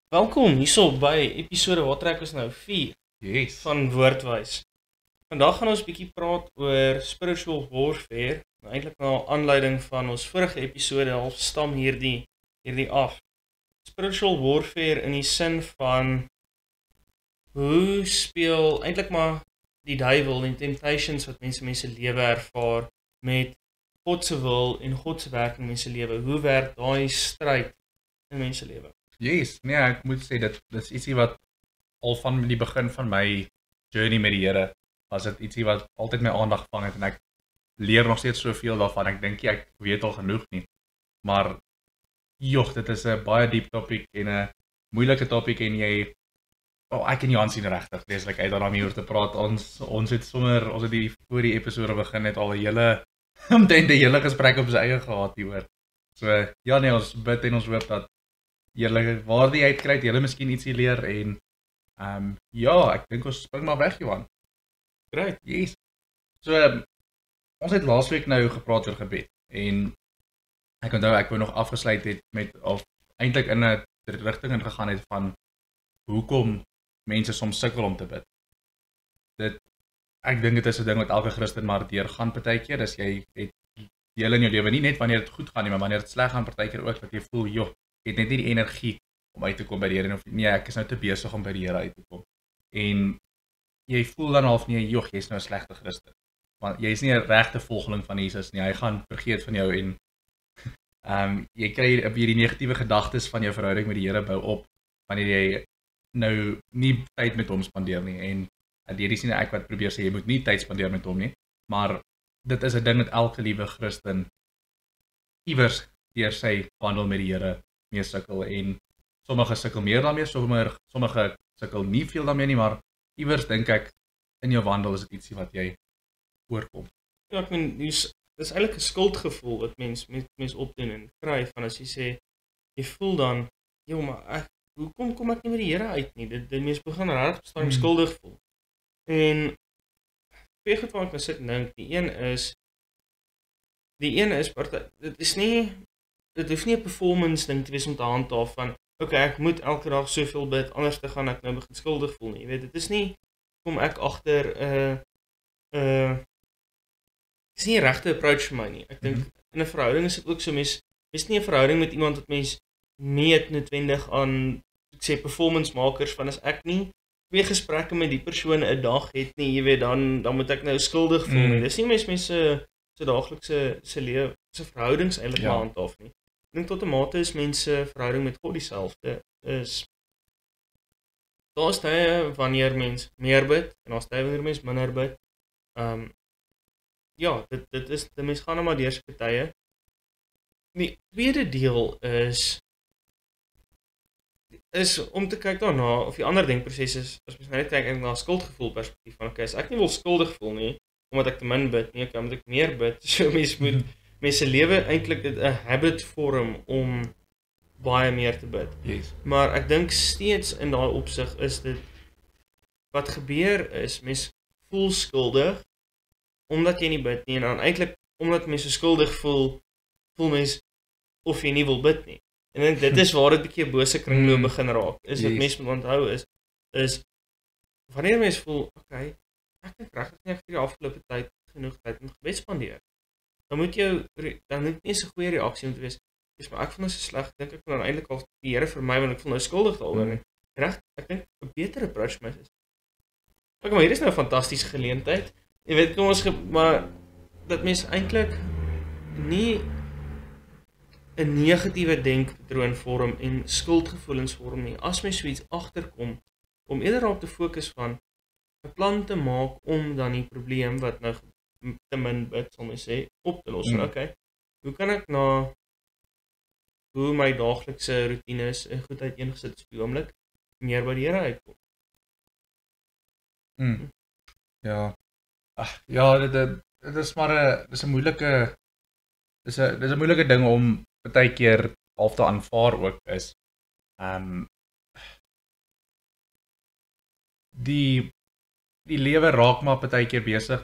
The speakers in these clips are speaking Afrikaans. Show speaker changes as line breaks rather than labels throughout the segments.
Welkom hierso by episode wat trek ons nou 4
Yes.
van Woordwys. Vandag gaan ons bietjie praat oor spiritual warfare. Nou eintlik na aanleiding van ons vorige episode half stam hierdie af. Spiritual warfare in die sin van hoe speel eintlik maar die duiwel en temptations wat mense lewe ervaar met God se wil en God se werking in mense lewe. Hoe werk daai stryd in mense lewe?
Yes, nee, ek moet sê dit is ietsie wat al van die begin van my journey met die Here was dit ietsie wat altyd my aandag gevang het en ek leer nog steeds soveel daarvan. Ek dink ek weet al genoeg nie. Maar joh, dit is 'n baie diep topik en 'n moeilike topik en ek en Jan sien regtig vreeslik uit daarna oor te praat. Ons het die voor die episode begin het al 'n hele omtrent 'n hele gesprek op sy eie gehad hieroor. So ja nee, ons bid en ons hoop dat julle waardie uitkry, julle miskien ietsie leer en ja, ek dink ons spring maar weg, Johan.
Great.
Yes. So ons het laasweek nou gepraat oor gebed en ek onthou ek wou nog afgesluit het met of eintlik in 'n rigting ingegaan het van hoekom mense soms sukkel om te bid. Ek dink dit is 'n ding wat elke Christen maar deurgaan partykeer, dis jy het deel in jou lewe nie net wanneer dit goed gaan nie, maar wanneer dit sleg gaan partykeer ook dat jy voel, joh, ek het net nie die energie om uit te kom by die Here of nee, ek is nou te besig om by die Here uit te kom. En jy voel dan half nee, joh, jy's nou 'n slegte Christen. Want jy is nie 'n regte volgeling van Jesus nie. Hy gaan vergeet van jou en jy kry die negatiewe gedagtes van jou verhouding met die Here bou op wanneer jy nou nie tyd met hom spandeer nie en hierdie sien ek wat probeer sê jy moet nie tyd spandeer met hom nie, maar dit is 'n ding met elke liewe Christen iewers deur sy wandel met die Here mee sukkel en sommige sukkel meer daarmee, sommige sukkel nie veel daarmee nie, maar iewers dink ek in jou wandel is dit ietsie wat jy oorkom.
Ja, ek meen, dis eintlik 'n skuldgevoel wat mens opdoen en kry van as jy sê, jy voel dan, joh, maar hoekom kom ek nie met die Here uit nie? Dit mens begin regtig bestaan skuldig voel. En twee goed wat ek nou sit en dink, die een is dit hoef nie 'n performance ding te wees om te handhaaf van, okay, ek moet elke dag soveel bid, anders te gaan ek nou begin skuldig voel nie. Jy weet, dit is nie kom ek agter is nie 'n regte approach vir my nie. Ek dink in 'n verhouding is dit ook so mens nie 'n verhouding met iemand wat mens meet noodwendig aan ek sê performance makers van as ek nie twee gesprekke met die persoon 'n dag het nie, jy weet dan moet ek nou skuldig voel nie. Dis nie mense se daaglikse se verhoudings eintlik
Ja.
handhaaf nie. Ek dink tot 'n mate is mense verhouding met God dieselfde is daar's tye wanneer mens meer bid en daar's tye wanneer mens minder bid. Ja, dit is die mens gaan nou maar deur sulke tye. Die tweede deel is om te kyk daarna of die ander denkproses is as mens nou net kyk na skuldgevoel perspektief van okay, as ek nie wil skuldig voel nie omdat ek te min bid nie, okay, moet ek meer bid. So mense lewe eintlik 'n habit vorm om baie meer te bid.
Yes.
Maar ek dink steeds in daai opsig is dit wat gebeur is mens voel skuldig omdat jy nie bid nie en dan eintlik omdat mense skuldig voel mens of jy nie wil bid nie. En ek dink dit is waar dit 'n bietjie 'n bose kringloop begin raak. Is wat
Yes.
mense moet onthou is wanneer mense voel, okay, ek dink regtig nie ek vir die afgelope tyd genoeg tyd om gebed spandeer. Dan moet nie so 'n goeie reaksie om te wees. Dis maar ek voel nou so sleg, dink ek dan eintlik al die Here vir my want ek voel nou skuldig daaroor nie. Reg, ek dink 'n beter approach vir my is. Okay, maar hier is nou 'n fantastiese geleentheid. Jy weet kom ons maar dat mens eintlik nie 'n negatiewe denkpatroon vorm en skuldgevoelens vorm nie. As mens so iets agterkom om eerder daarop te fokus van 'n plan te maak om dan die probleem wat nou te min bid, sal mens sê, op te los. Okay. Hoe kan ek na hoe my daaglikse roetines en goed uiteengesit is op die oomblik meer by die Here uitkom?
Ja. Ja, dit is maar dis 'n moeilike dis 'n moeilike ding om partykeer half te aanvaar ook is. Die lewe raak maar partykeer besig,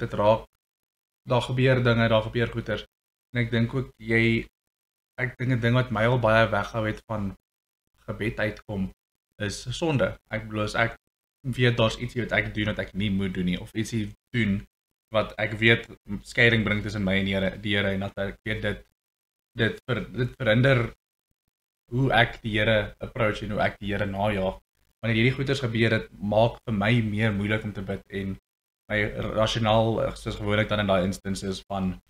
daar gebeur dinge, daar gebeur goeters. En ek dink ook ek dink 'n ding wat my al baie weghou het van gebed uitkom is sonde. Ek bedoel as ek weet daar's ietsie wat ek doen wat ek nie moet doen nie of ietsie doen wat ek weet skeiding bring tussen my en die Here en dat ek weet dit verhinder hoe ek die Here approach en hoe ek die Here najaag. Wanneer hierdie goeters gebeur, dit maak vir my meer moeilik om te bid en my rasionaal soos gewoonlik dan in daai instances van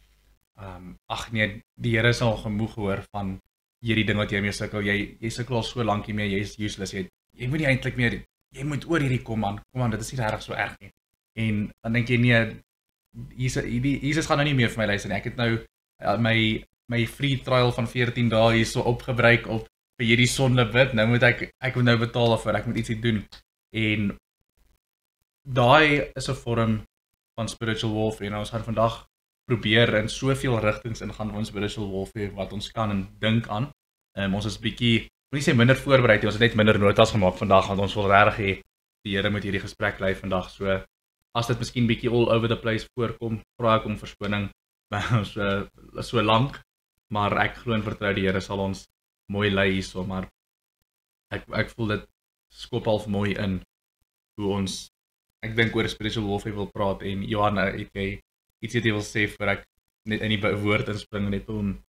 ag nee, die Here sal genoeg hoor van hierdie ding wat jy mee sukkel. Jy sukkel al so lank hiermee, jy's useless. Jy moet nie eintlik meer jy moet oor hierdie kom aan, dit is nie regtig so erg nie. En dan dink jy nee, Jesus gaan nou nie meer vir my luister nie. Ek het nou my free trial van 14 dae hierso opgebruik op vir hierdie sonde bid. Nou moet ek moet nou betaal daarvoor. Ek moet ietsie doen. En daai is 'n vorm van spiritual warfare. En ons gaan vandag probeer in soveel rigtings ingaan van spiritual warfare wat ons kan en dink aan. Ons is bietjie, moet nie sê minder voorberei nie, ons het net minder notas gemaak vandag want ons wil regtig hê die Here moet hierdie gesprek lei vandag. So as dit miskien bietjie all over the place voorkom, vra ek om verskoning. Ons so lank, maar ek glo en vertrou die Here sal ons mooi lei hierso, maar ek voel dit skop half mooi in hoe ons ek dink oor spiritual warfare wil praat en Johanna, het jy iets wat jy wil sê voor ek net in die woord inspring net om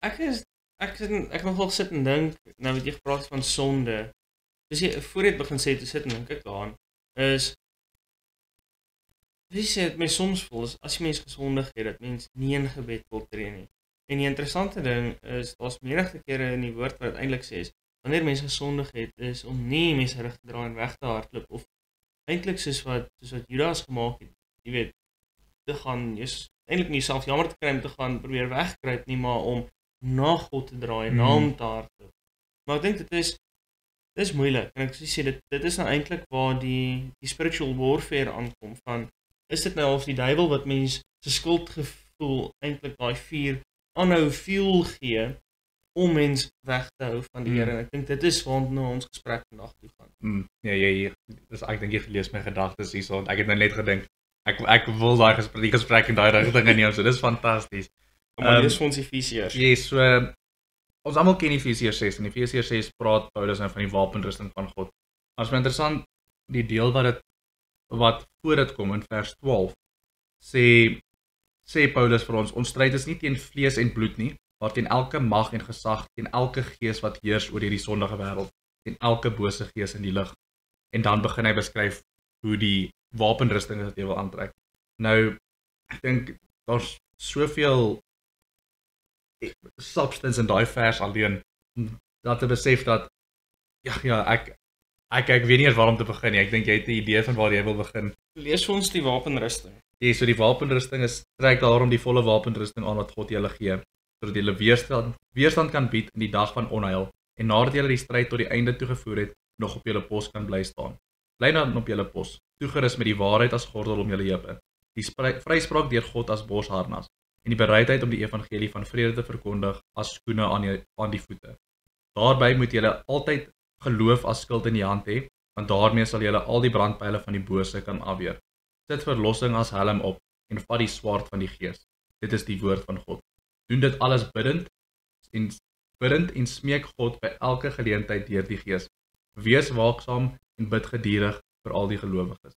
Ek nog wel sit en dink, nou wat jy gepraat het van sonde. Dus jy voor jy begin sê, toe sit en dink ek daaraan, is wie sê het my soms voel, is as jy mens gesondig het, dat mens nie in gebed wil tree nie. En die interessante ding is, daar's menigte kere in die woord wat het eintlik sê is, wanneer mense gesondig het, is om nie mense rug te draai en weg te hardloop, of eintlik soos wat Judas gemaak het, jy weet, te gaan, eintlik nie self jammer te kry om te gaan probeer wegkruip nie, maar om na God te draai en na hom te hardloop. Maar ek dink dit is moeilik, en ek sê dit is nou eintlik waar die spiritual warfare aankom, van, is dit nou of die duiwel wat mens se skuldgevoel eintlik daai vuur aanhou fuel gee, om mens weg te hou van die Here, en ek dink dit is waar nou ons gesprek vandag toe gaan.
Ja, ek dink jy gelees my gedagtes hierso, want ek het nou net gedink, ek wil daai gesprek in daai rigting inneem, so dis fantasties.
Kom maar lees vir ons Efesiërs.
Yes, so ons almal ken Efesiërs 6 en Efesiërs 6 praat Paulus nou van die wapenrusting van God. Dit is interessant die deel wat voor dit kom in vers 12 sê Paulus vir ons stryd is nie teen vlees en bloed nie, maar teen elke mag en gesag, teen elke gees wat heers oor hierdie sondige wêreld, teen elke bose gees in die lig. En dan begin hy beskryf hoe die wapenrusting is wat jy wil aantrek. Nou, ek dink daar's soveel substance in daai vers alleen dat te besef dat ek weet nie eens waar om te begin nie. Ek dink jy het 'n idee van waar jy wil begin.
Lees vir ons die wapenrusting.
Ja, so die wapenrusting trek daarom die volle wapenrusting aan wat God julle gee, sodat julle weerstand kan bied in die dag van onheil en nadat julle die stryd tot die einde toegevoer het, nog op julle pos kan bly staan. Bly dan op julle pos, toegerus met die waarheid as gordel om julle heupe, die vryspraak deur God as borsharnas en die bereidheid om die evangelie van vrede te verkondig as skoene aan die voete. Daarbey moet julle altyd geloof as skild in die hand hê, want daarmee sal julle al die brandpyle van die bose kan afweer. Sit verlossing as helm op en vat die swaard van die Gees. Dit is die woord van God. Doen dit alles bidend en smeek God by elke geleentheid deur die Gees. Wees waaksaam en bid geduldig vir al die gelowiges.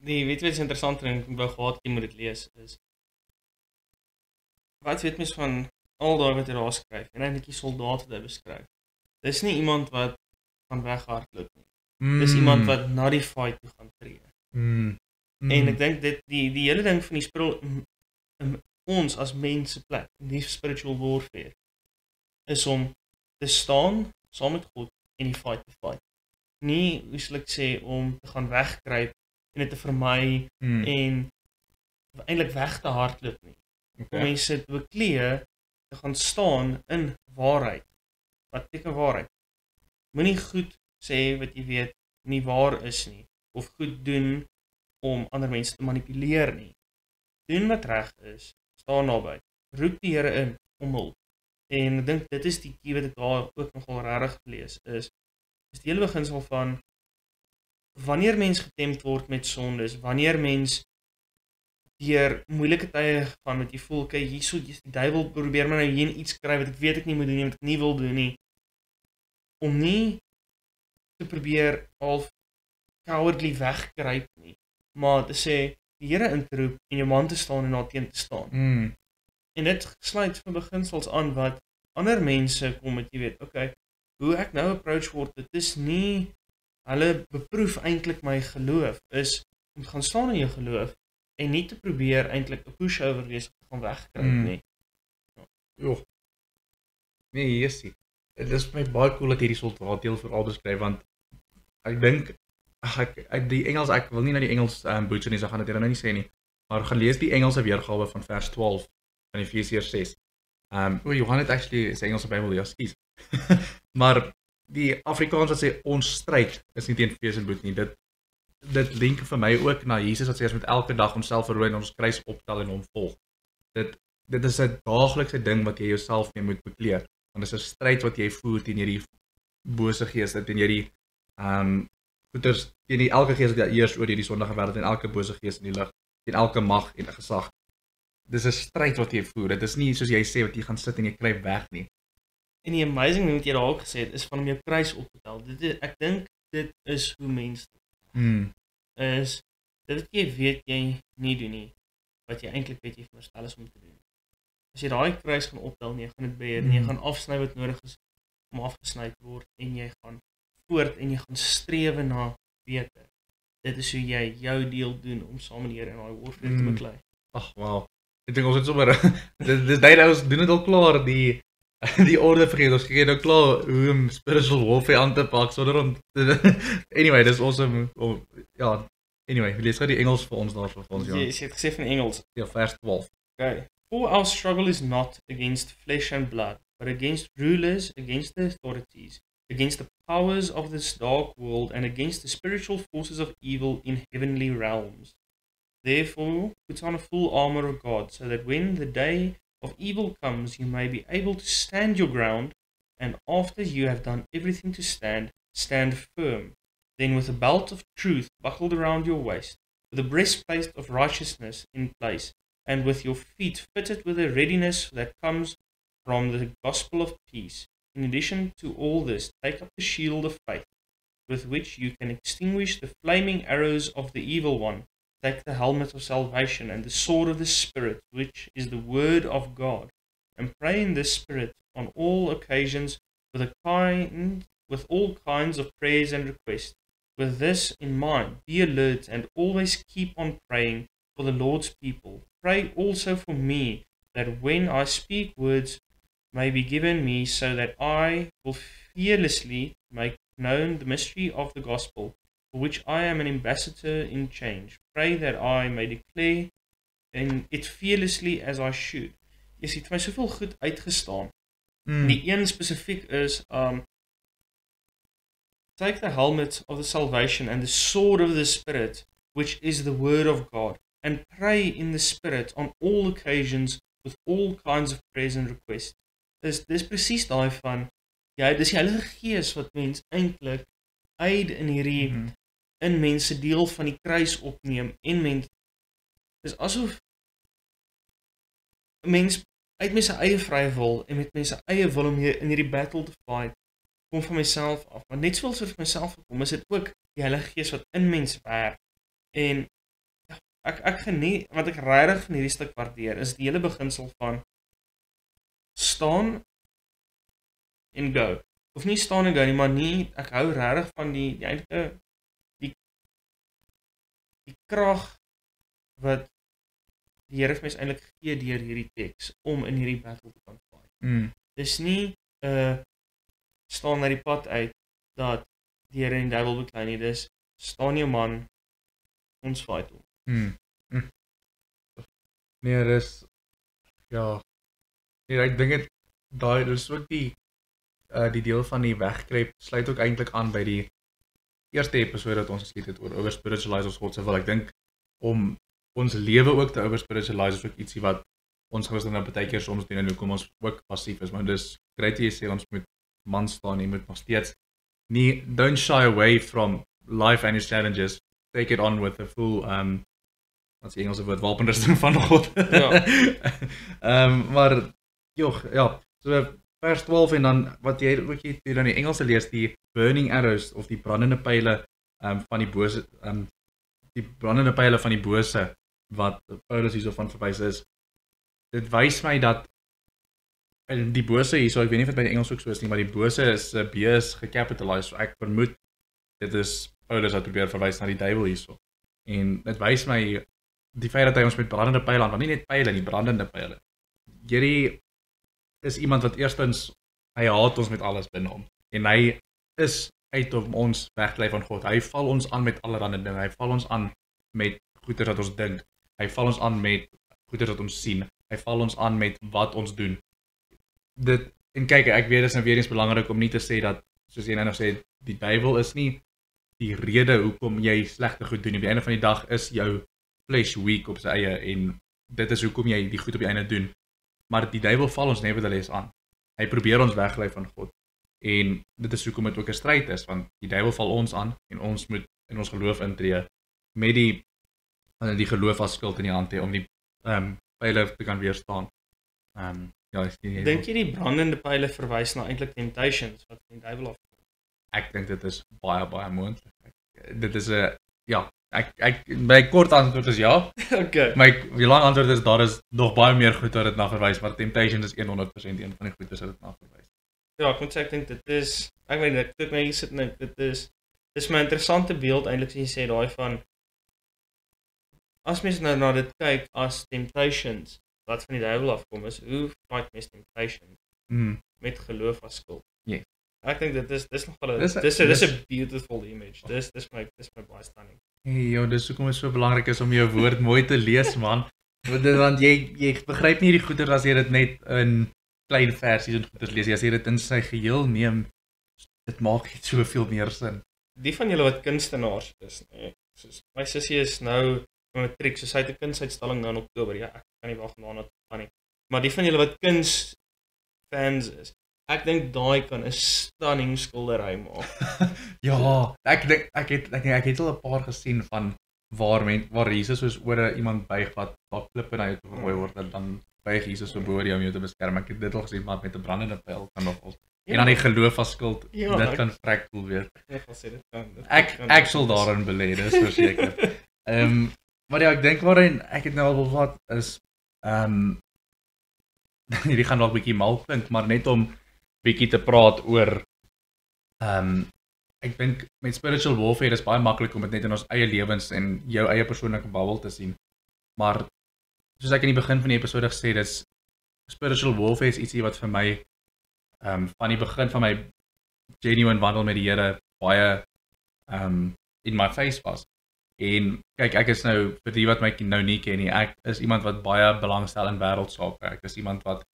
Weet jy wat is interessant en ek wou gehad jy moet dit lees is, wat weet mens van al daai wat hy daar skryf, en eintlik die soldaat wat hy beskryf. Dis nie iemand wat van weghardloop nie. Dis iemand wat na die fight toe gaan tree. En ek dink dit die hele ding van die ons as mense plek in die spiritual warfare is om te staan saam met God en die fight te fight. Nie, hoe sal ek sê, om te gaan wegkruip en dit te vermy en eintlik weg te hardloop nie. Om mense te beklee, te gaan staan in waarheid. Wat beteken waarheid? Moenie goed sê wat jy weet nie waar is nie, of goed doen om ander mense te manipuleer nie. Doen wat reg is, staan naby, roep die Here in om hulp. En ek dink dit is die key wat ek daar ook nogal regtig lees, is die hele beginsel van wanneer mens getempt word met sondes, wanneer mens deur moeilike tye gaan met jy voel, kyk hierso die duiwel probeer my nou hier iets kry wat ek weet ek nie moet doen nie, wat ek nie wil doen nie, om nie te probeer half cowardly wegkruip nie, maar te sê, die Here in te roep en jou man te staan en daar teen te staan. En dit sluit van beginsels aan wat ander mense kom met, jy weet, okay, hoe ek nou approach word, dit is nie, hulle beproef eintlik my geloof, is om te gaan staan in jou geloof, en nie te probeer eintlik 'n pushover wees om te gaan wegkruip nie.
Joh. Nee, jessie. Dit is vir my baie cool dat hierdie soldaat deel vooral beskryf, want ek dink, die Engels, ek wil nie na die Engels butcher nie, so gaan dit hier nou nie sê nie, maar gaan lees die Engelse weergawe van vers 12 van Efesiërs 6. Johan het actually sy Engelse Bybel, ja, skies. Maar die Afrikaans wat sê, ons stryd is nie teen vlees en bloed nie, dit link vir my ook na Jesus wat sê, ons moet elke dag onsself verhoor en ons kruis optel en hom volg. Dit is 'n daaglikse ding wat jy jouself mee moet bekleer, want dit is 'n stryd wat jy voer teen hierdie bose geeste, teen hierdie goeters, teen die elke gees wat eers oor hierdie sondige wêreld en elke bose gees in die lig, teen elke mag en gesag. Dis 'n stryd wat jy voer. Dit is nie soos jy sê wat jy gaan sit en jy kruip weg nie.
En die amazing ding wat jy daar ook gesê het, is van om jou kruis op te tel. Ek dink dit is hoe mense is, dit wat jy weet jy nie doen nie, wat jy eintlik weet jy veronderstel is om te doen. As jy daai kruis gaan optel en jy gaan dit beheer, en jy gaan afsny wat nodig is om afgesny te word, en jy gaan voort en jy gaan strewe na beter. Dit is hoe jy jou deel doen om saam met die Here in daai warfare te beklei.
Ag, wow. Ek dink ons het sommer dis net ons doen dit al klaar, die orde vergeet, ons gee nou klaar hoe om spiritual warfare aan te pak sonder om anyway, dis awesome. Ja, anyway, lees gou die Engels vir ons daar vir ons, Jan.
Jy het gesê van Engels.
Ja, vers 12.
Okay. For our struggle is not against flesh and blood, but against rulers, against the authorities, against the powers of this dark world, and against the spiritual forces of evil in heavenly realms. Therefore, put on a full armor of God, so that when the day of evil comes, you may be able to stand your ground, and after you have done everything to stand, stand firm. Then with a belt of truth buckled around your waist, with a breastplate of righteousness in place, and with your feet fitted with the readiness that comes from the gospel of peace. In addition to all this, take up the shield of faith, with which you can extinguish the flaming arrows of the evil one. Take the helmet of salvation and the sword of the Spirit, which is the word of God, and pray in the Spirit on all occasions with all kinds of prayers and requests. With this in mind, be alert and always keep on praying for the Lord's people. Pray also for me, that when I speak, words may be given me, so that I will fearlessly make known the mystery of the gospel, for which I am an ambassador in change. Pray that I may declare it fearlessly as I should. Jy sien, het my soveel goed uitgestaan. Die een spesifiek is, take the helmet of the salvation and the sword of the Spirit, which is the word of God, and pray in the Spirit on all occasions with all kinds of prayers and requests. Dis presies daai van, dis die Heilige Gees wat mens eintlik uit in hierdie in mense deel van die kruis opneem en dis asof 'n mens uit met sy eie vrye wil en met mense eie wil om in hierdie battle te fight, kom van myself af, maar net soos vir myself gekom, is dit ook die Heilige Gees wat in mens werk, en ja, ek geniet, wat ek regtig van hierdie stuk waardeer, is die hele beginsel van staan en go, of nie staan en go nie, maar nie, ek hou regtig van die eindige die krag wat die Here vir mens eintlik gee deur hierdie teks om in hierdie battle te kan fight. Dis nie staan na die pad uit dat die Here en die duiwel beklei nie, dis staan jou man, ons fight hom.
Nee, dis ja. Nee, ek dink dit daai dis ook die deel van die wegkruip sluit ook eintlik aan by die eerste episode wat ons gesien het oor over-spiritualize ons God se wil. Ek dink om ons lewe ook te over-spiritualize is ook ietsie wat ons Christene baie keer soms doen en hoekom ons ook passief is, maar dis great jy sê ons moet man staan, jy moet nog steeds nie, don't shy away from life and its challenges, take it on with a full wat is die Engelse woord, wapenrusting van God. Ja. Maar joh, ja, so vers 12 en dan wat jy ook hier dan die Engelse lees, die burning arrows of die brandende pyle van die bose die brandende pyle van die bose wat Paulus hierso van verwys is. Dit wys my dat die bose hierso, ek weet nie of dit by die Engels ook so is nie, maar die bose is B is gecapitalized, so ek vermoed dit is Paulus wat probeer verwys na die duiwel hierso. En dit wys my die feit dat hy ons met brandende pyle aan, nie net pyle nie, brandende pyle. Hierdie is iemand wat eerstens, hy haat ons met alles binne hom. En hy is uit om ons weg te lei van God. Hy val ons aan met allerlei dinge. Hy val ons aan met goeders wat ons dink. Hy val ons aan met goeders wat ons sien. Hy val ons aan met wat ons doen. En kyk, ek weet dit is nou weer eens belangrik om nie te sê dat, soos jy nou sê, die duiwel is nie die rede hoekom jy slegte goed doen. Op die einde van die dag is jou flesh weak op sy eie en dit is hoekom jy die goed op die einde doen. Maar die duiwel val ons nevertheless aan. Hy probeer ons weglei van God. En dit is hoekom dit ook 'n stryd is, want die duiwel val ons aan en ons moet in ons geloof intree met die geloof as skild in die hand hê om die pyle te kan weerstaan.
Dink jy die brandende pyle verwys na eintlik temptations wat van die duiwel afkom?
Ek dink dit is baie moontlik. Dit is 'n my kort antwoord is ja.
Okay.
My lang antwoord is daar is nog baie meer goed wat dit na verwys, maar temptation is 100% een van die goedes wat dit na verwys.
Ja, ek moet sê ek dink dit is, ek weet nie, ek my sit net dit is my interessante beeld eintlik as jy sê daai van as mens nou na dit kyk as temptations wat van die duiwel afkom is, hoe fight mens temptations met geloof as skild.
Yes.
Ek dink dit is nogal 'n beautiful image. Dis my baie stunning.
Hey, dis hoekom dit so belangrik is om jou woord mooi te lees, man. Want jy begryp nie die goeie as jy dit net in klein versies en goeders lees. As jy dit in sy geheel neem, dit maak net soveel meer sin.
Die van julle wat kunstenaars is, nee, soos my sussie is nou matriek, so sy het 'n kunsuitstalling nou in Oktober. Ja, ek kan nie wag om daarna te gaan nie. Maar die van julle wat kunsfans is, ek dink daai kan 'n stunning skildery maak.
Ja, ek het al 'n paar gesien van waar Jesus soos oor iemand buig wat daar klippe na jou toe gegooi word en dan buig Jesus so bo oor jou om jou te beskerm. Ek het dit al gesien, maar met 'n brandende pyl kan nog ons. En dan die geloof as skild, dit kan vrek cool wees. Ek sal daarin belê, dis verseker. Maar ja, ek dink waarin ek het nou al wat is hierdie gaan dalk 'n bietjie mal klink, maar net om bietjie te praat oor ek dink met spiritual warfare is baie maklik om dit net in ons eie lewens en jou eie persoonlike bubbel te sien. Maar soos ek in die begin van die episode gesê het, is spiritual warfare is ietsie wat vir my van die begin van my genuine wandel met die Here baie in my face was. En kyk, ek is nou, vir die wat my nou nie ken nie, ek is iemand wat baie belangstel in wêreldsake. Ek is iemand wat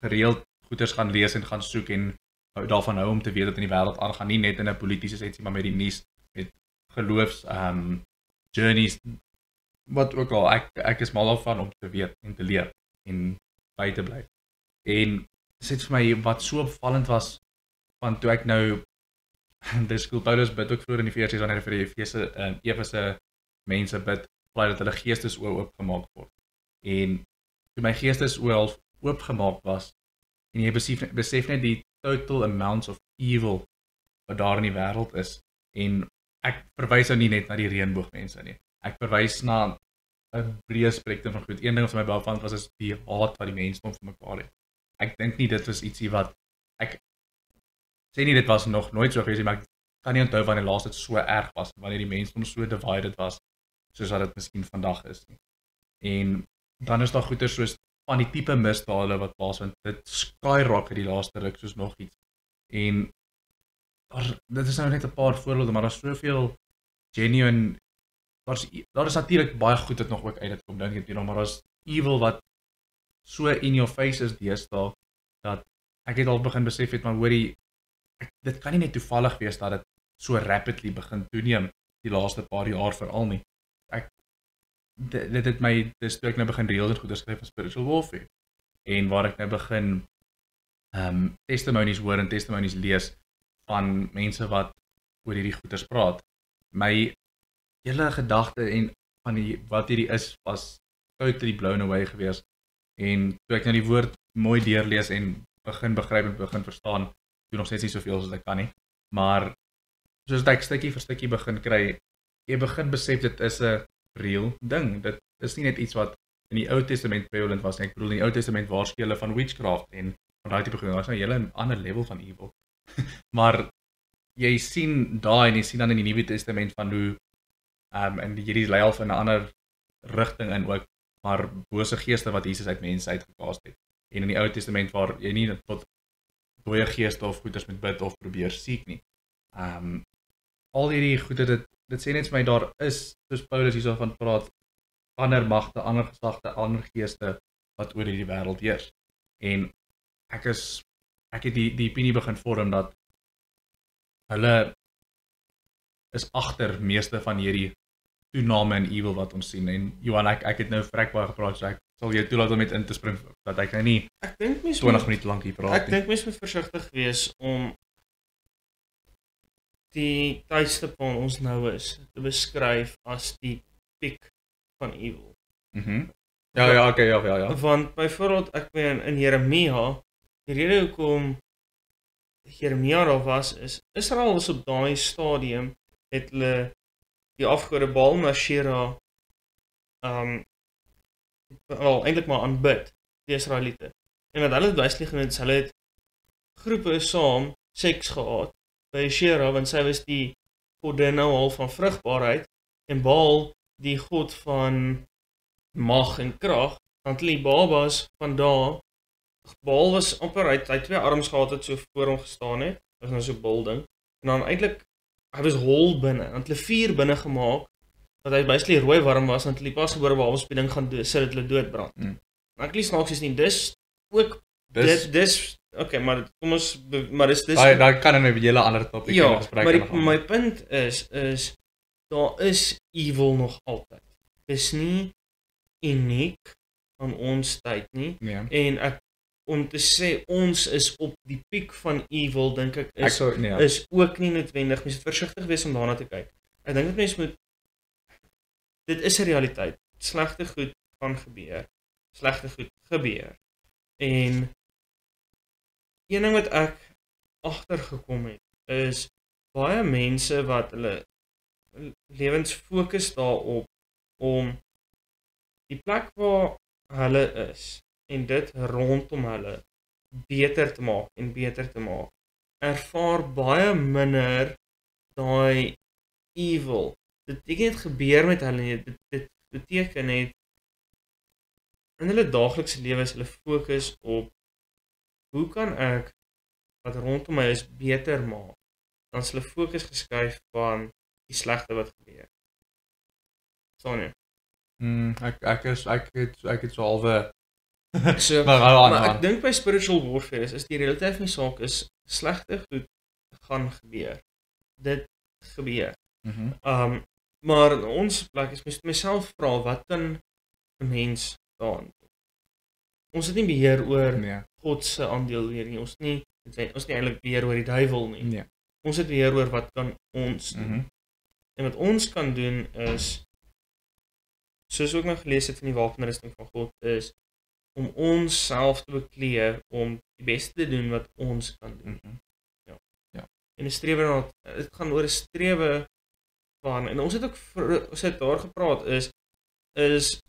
gereeld goeders gaan lees en gaan soek en daarvan hou om te weet wat in die wêreld aangaan, nie net in 'n politieke sensie, maar met die nuus, met geloofs journeys, wat ook al, ek is mal daarvan om te weet en te leer en by te bly. En dit het vir my wat so opvallend was van toe ek nou dis cool, Paulus bid ook vroeër in die versies wanneer hy vir die Efese mense bid, vlei dat hulle geestesoë oopgemaak word. En toe my geestesoë oopgemaak was en jy besef net die total amounts of evil wat daar in die wêreld is. En ek verwys nou nie net na die reënboogmense nie. Ek verwys na 'n breë spektrum van goed. Een ding wat vir my baie opvallend was is die haat wat die mense vir mekaar het. Ek dink nie dit was ietsie wat ek sê nie dit was nog nooit so gewees nie, maar ek kan nie onthou wanneer laas dit so erg was, wanneer die mense so divided was soos wat dit miskien vandag is nie. En dan is daar goeie soos van die tipe misdade wat plaasvind, dit skyrocket die laaste ruk soos nog iets. En dit is nou net 'n paar voorbeelde, maar daar's soveel genuine, daar is natuurlik baie goed wat nog ook uit dit kom, dink ek, maar daar's evil wat so in your face is deesdae, dat ek het al begin besef het, maar hoorie, dit kan nie net toevallig wees dat dit so rapidly begin toeneem die laaste paar jaar veral nie. Dit het my, dis toe ek nou begin reels en goeders skryf van spiritual warfare, en waar ek nou begin testimonies hoor en testimonies lees van mense wat oor hierdie goeders praat. My hele gedagte en van wat hierdie is, was totally blown away gewees. En toe ek nou die woord mooi deurlees en begin begryp en begin verstaan, doen nog steeds nie soveel as ek kan nie, maar soos ek stukkie vir stukkie begin kry, jy begin besef dit is 'n real ding. Dit is nie net iets wat in die Ou Testament prevalent was nie. Ek bedoel in die Ou Testament waarsku hulle van witchcraft en van daai tipe goed. Daar's nou 'n hele ander level van evil. Maar jy sien daai en jy sien dan in die Nuwe Testament van hoe en hierdie lei al in 'n ander rigting in ook, maar bose geeste wat Jesus uit mense uitgekaas het. En in die Ou Testament waar jy nie tot dooie geeste of goeders met bid of probeer siek nie. Al hierdie goede dit sê net vir my daar is, soos Paulus hierso van praat, ander magte, ander geslagte, ander geeste wat oor hierdie wêreld heers. En ek het die opinie begin vorm dat hulle is agter meeste van hierdie toename in evil wat ons sien. En Johan, ek het nou vrek baie gepraat, so ek sal jou toelaat om met in te spring dat ek nou nie
Ek dink mens
20 minute lank hier praat
Ek dink mens moet versigtig wees om die tydstip waarin ons nou is te beskryf as die piek van evil.
Ja, okay, ja.
Want byvoorbeeld ek meen in Jeremia, die rede hoekom Jeremia daar was is Israel was op daai stadium het hulle die afgode Baal en Asherah wel eintlik maar aanbid, die Israeliete. En wat hulle duidelik genoem het, hulle het groepe saam seks gehad by Asherah, want sy was die godin nou al van vrugbaarheid en Baal die god van mag en krag, want die babas van daar, Baal was amper hy 2 arms gehad het so voor hom gestaan het, was nou so bil ding, en dan eintlik hy was hol binne, en hulle 4 binne gemaak, dat hy basically rooi warm was, en hulle pasgebore babas op die ding gaan sit dat hulle doodbrand. Maar ek lees snaaks is nie, dis ook, dis okay, maar kom ons, maar dis
daar kan in 'n hele ander topik
ja,
gespreek
maar my punt is daar is evil nog altyd. Dis nie uniek aan ons tyd nie.
Nee.
En om te sê ons is op die piek van evil, dink ek is ook nie noodwendig. Mens moet versigtig wees om daarna te kyk. Ek dink dat mens moet, dit is 'n realiteit. Slegte goed gaan gebeur. Slegte goed gebeur. En een ding wat ek agtergekom het is baie mense wat hulle lewens fokus daarop om die plek waar hulle is en dit rondom hulle beter te maak en beter te maak, ervaar baie minder daai evil. Dit beteken het gebeur met hulle nie, dit beteken het in hulle daaglikse lewe is hulle fokus op hoe kan ek wat rondom my is beter maak, dan is hulle fokus geskuif van die slegte wat gebeur. Verstaan jy?
Ek het so halwe
So, maar ek dink by spiritual warfare is die realiteit van die saak is slegte goed gaan gebeur. Dit gebeur. Maar in ons plek is mens myself vra, wat kan 'n mens daaraan doen? Ons het nie beheer oor God se aandeel weer nie. Ons nie eintlik beheer oor die duiwel nie.
Nee.
Ons het beheer oor wat kan ons doen. En wat ons kan doen is, soos ook nou gelees het van die wapenrusting van God, is om ons self te beklee om die beste te doen wat ons kan doen. Ja. En 'n strewe na, dit gaan oor 'n strewe van, en ons het ook daar gepraat is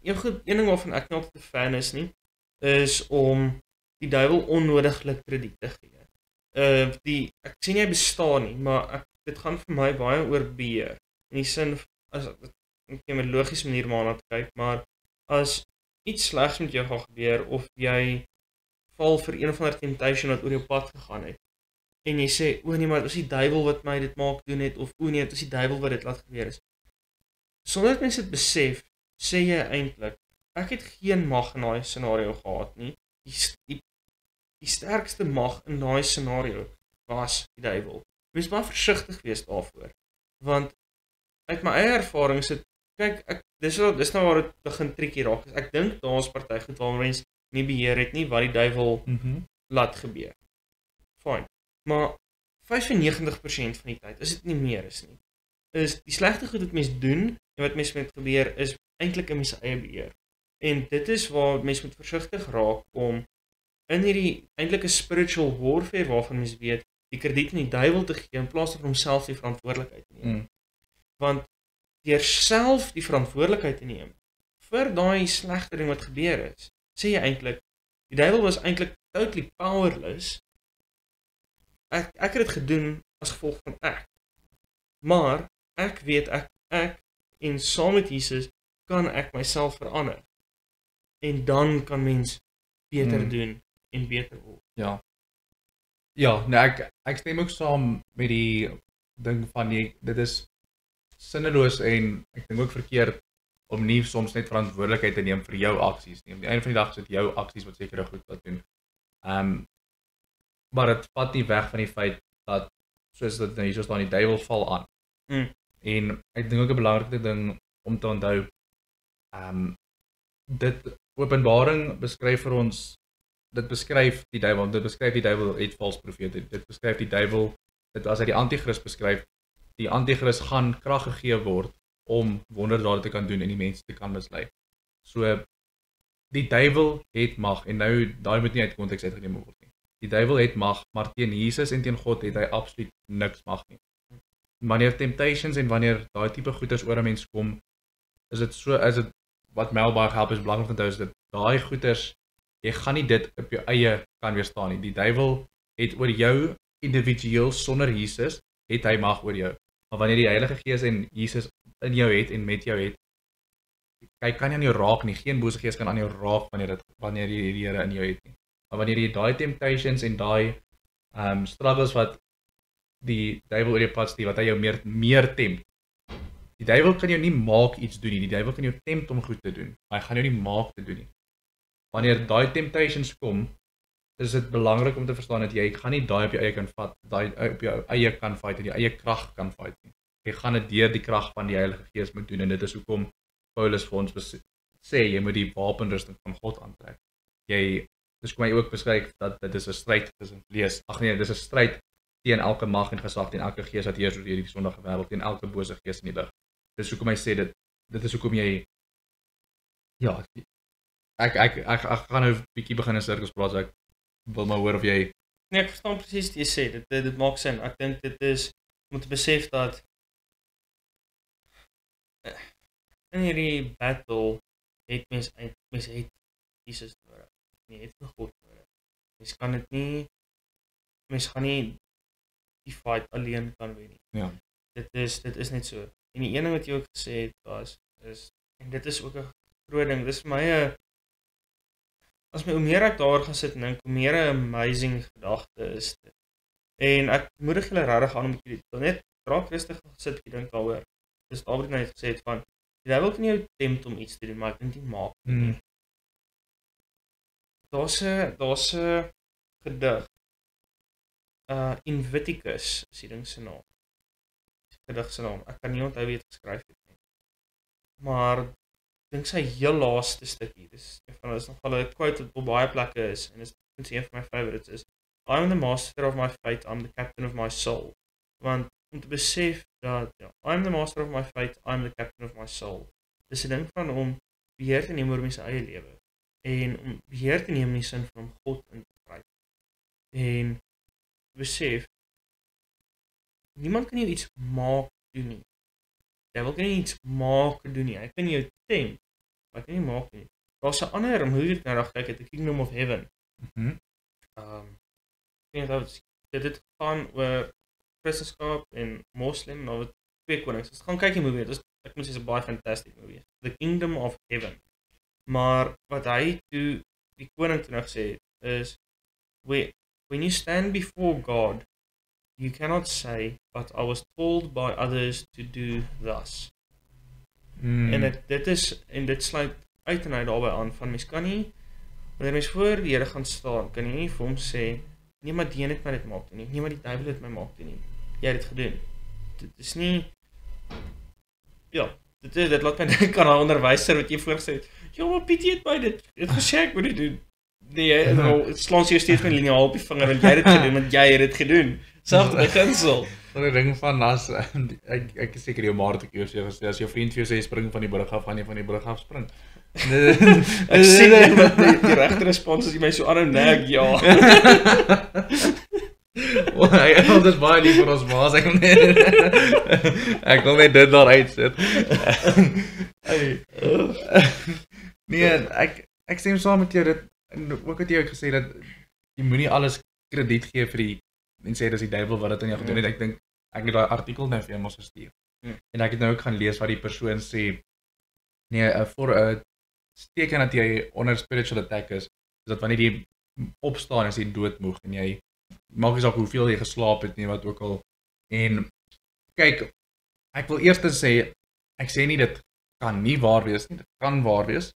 een ding waarvan ek nie altyd 'n fan is nie, is om die duiwel onnodiglik krediet te gee. Ek sê nie hy bestaan nie, maar dit gaan vir my baie oor beheer. In die sin, as ek op 'n logiese manier maar na te kyk, maar as iets slegs met jou gaan gebeur, of jy val vir een of ander temptation wat oor jou pad gegaan het, en jy sê, o nee, maar dit is die duiwel wat my dit maak doen het, of o nee, dit is die duiwel wat dit laat gebeur is. Sonder dat mense dit besef, sê jy eintlik, ek het geen mag in daai scenario gehad nie. Die sterkste mag in daai scenario was die duiwel. Mens moet maar versigtig wees daarvoor, want uit my eie ervaring is dit, kyk, dis nou waar dit begin triekie raak. Ek dink daar is party goed waar mense nie beheer het nie, wat die duiwel laat gebeur. Fine. Maar 95% van die tyd, is dit nie meer is nie, is die slegte goed wat mense doen, en wat mense met gebeur, is eintlik in mense eie beheer. En dit is waar mense moet versigtig raak om in hierdie eintlike spiritual warfare waarvan mens weet, die krediet aan die duiwel te gee in plaas van homself die verantwoordelikheid te neem. Want deur self die verantwoordelikheid te neem vir daai slegte ding wat gebeur is, sê jy eintlik, die duiwel was eintlik totally powerless. Ek het dit gedoen as gevolg van ek. Maar ek weet ek en saam met Jesus kan ek myself verander. En dan kan mens beter doen en beter word.
Ja. Ja, nee, ek stem ook saam met die ding van dit is sinneloos en ek dink ook verkeerd om nie soms net verantwoordelikheid te neem vir jou aksies nie. Op die einde van die dag is dit jou aksies wat sekere goed wat doen. Maar dit vat nie weg van die feit dat soos dit nou hier staan, die duiwel val aan. En ek dink ook 'n belangrike ding om te onthou, dit Openbaring beskryf vir ons, dit beskryf die duiwel het vals profete, dit beskryf die duiwel, dit as hy die anti-kris beskryf, die anti-kris gaan krag gegee word om wonderdade te kan doen en die mense te kan mislei. So, die duiwel het mag, en nou, daai moet nie uit konteks uitgeneem word nie. Die duiwel het mag, maar teen Jesus en teen God het hy absoluut niks mag nie. Wanneer temptations en wanneer daai tipe goeders oor 'n mens kom, is dit wat my baie help is belangrik om te onthou is dit daai goeders, jy gaan nie dit op jou eie kan weerstaan nie. Die duiwel het oor jou individueel sonder Jesus, het hy mag oor jou. Maar wanneer die Heilige Gees en Jesus in jou het en met jou het, hy kan nie aan jou raak nie. Geen bose gees kan aan jou raak wanneer jy die Here in jou het nie. Maar wanneer jy daai temptations en daai struggles wat die duiwel oor jou pad stuur, wat hy jou meer tempt. Die duiwel kan jou nie maak iets doen nie. Die duiwel kan jou tempt om goed te doen. Maar hy gaan jou nie maak te doen nie. Wanneer daai temptations kom, is dit belangrik om te verstaan dat jy gaan nie daai op jou eie kan vat, daai op jou eie kan fight en die eie krag kan fight nie. Jy gaan dit deur die krag van die Heilige Gees moet doen en dit is hoekom Paulus vir ons sê jy moet die wapenrusting van God aantrek. Dis kom hy ook beskryf dat dit is 'n stryd tussen vlees. Dis 'n stryd teen elke mag en gesag, teen elke gees wat heers oor hierdie sondige wêreld, teen elke bose gees in die lig. Dis hoekom hy sê dit is hoekom jy ek gaan nou 'n bietjie begin in sirkels praat, so ek wil maar hoor of jy
Nee, ek verstaan presies wat jy sê. Dit maak sin. Ek dink dit is om te besef dat in hierdie battle het mens het Jesus nodig. Jy het vir God nodig. Mens gaan nie die fight alleen kan wen nie.
Ja.
Dit is net so. En die ene wat jy ook gesê het is en dit is ook 'n groot ding. Dis vir my hoe meer ek daar gaan sit en dink, hoe meer 'n amazing gedagte is dit. En ek moedig julle regtig aan om 'n bietjie net raak rustig gesit en dink daaroor. Dis David net gesê het van die duiwel kan jou tempt om iets te doen, maar ek dink nie maak nie. Daar's 'n gedig. Invictus is die ding se naam. Gedig se naam. Ek kan nie onthou wie dit geskryf het nie. Maar ek dink sy heel laaste stukkie. Dis nogal 'n quote wat op baie plekke is en is een van my favorites is I am the master of my fate, I am the captain of my soul. Want om te besef dat I am the master of my fate, I am the captain of my soul. Dis 'n ding van om beheer te neem oor my eie lewe en om beheer te neem in die sin van om God in te gryp. En besef niemand kan jou iets maak doen nie. Jy wil kan nie iets maak doen nie. Hy kan jou tempt, maar kan nie maak nie. Daar's 'n ander hoe jy nou dag kyk, The Kingdom of Heaven. Ek dink dat dit gaan oor Christendom en Moslem, nou wat twee konings. Ons gaan kyk die movie. Ek moet sê is 'n baie fantastic movie. The Kingdom of Heaven. Maar wat hy toe die koning toe nou gesê het is when you stand before God, you cannot say, but I was told by others to do thus. En dit sluit uit en uit daarbey aan van mens kan nie, wanneer mens voor die Here gaan staan, kan jy nie vir hom sê, nee maar die het my dit maak nie, nee maar die duiwel het my maak nie, jy het dit gedoen. Dit is nie, dit laat my dink aan 'n onderwyser wat jy voorgesê het, ja maar Pietie het my dit gesê ek moet dit doen. Nee, nou slaan jy steeds met 'n liniaal op die vinger want jy het dit gedoen, want jy het dit gedoen. Selfs beginsel.
Wat 'n ding van as ek is seker jou maar te keer sê as jou vriend vir jou sê spring van die brug af, gaan jy van die brug af spring.
Ek sê net wat die regte respons as jy my so aanhou nag, ja.
Ons is baie lief vir ons maas, ek wil net dit daar uitsit. Nee, ek stem saam met jou, en ook het jy ook gesê, dat jy moenie alles krediet gee vir die, en sê, dis die duivel wat dit in jou gedoen het, ek dink, ek het daai artikel nou vir jou mos gestuur, en ek het nou ook gaan lees wat die persoon sê, nee, voor 'n teken dat jy onder spiritual attack is dat wanneer jy opstaan as jy doodmoeg en jy maak nie saak hoeveel jy geslaap het nie, wat ook al, en kyk, ek wil eers sê, ek sê nie dit kan nie waar wees nie, dit kan waar wees,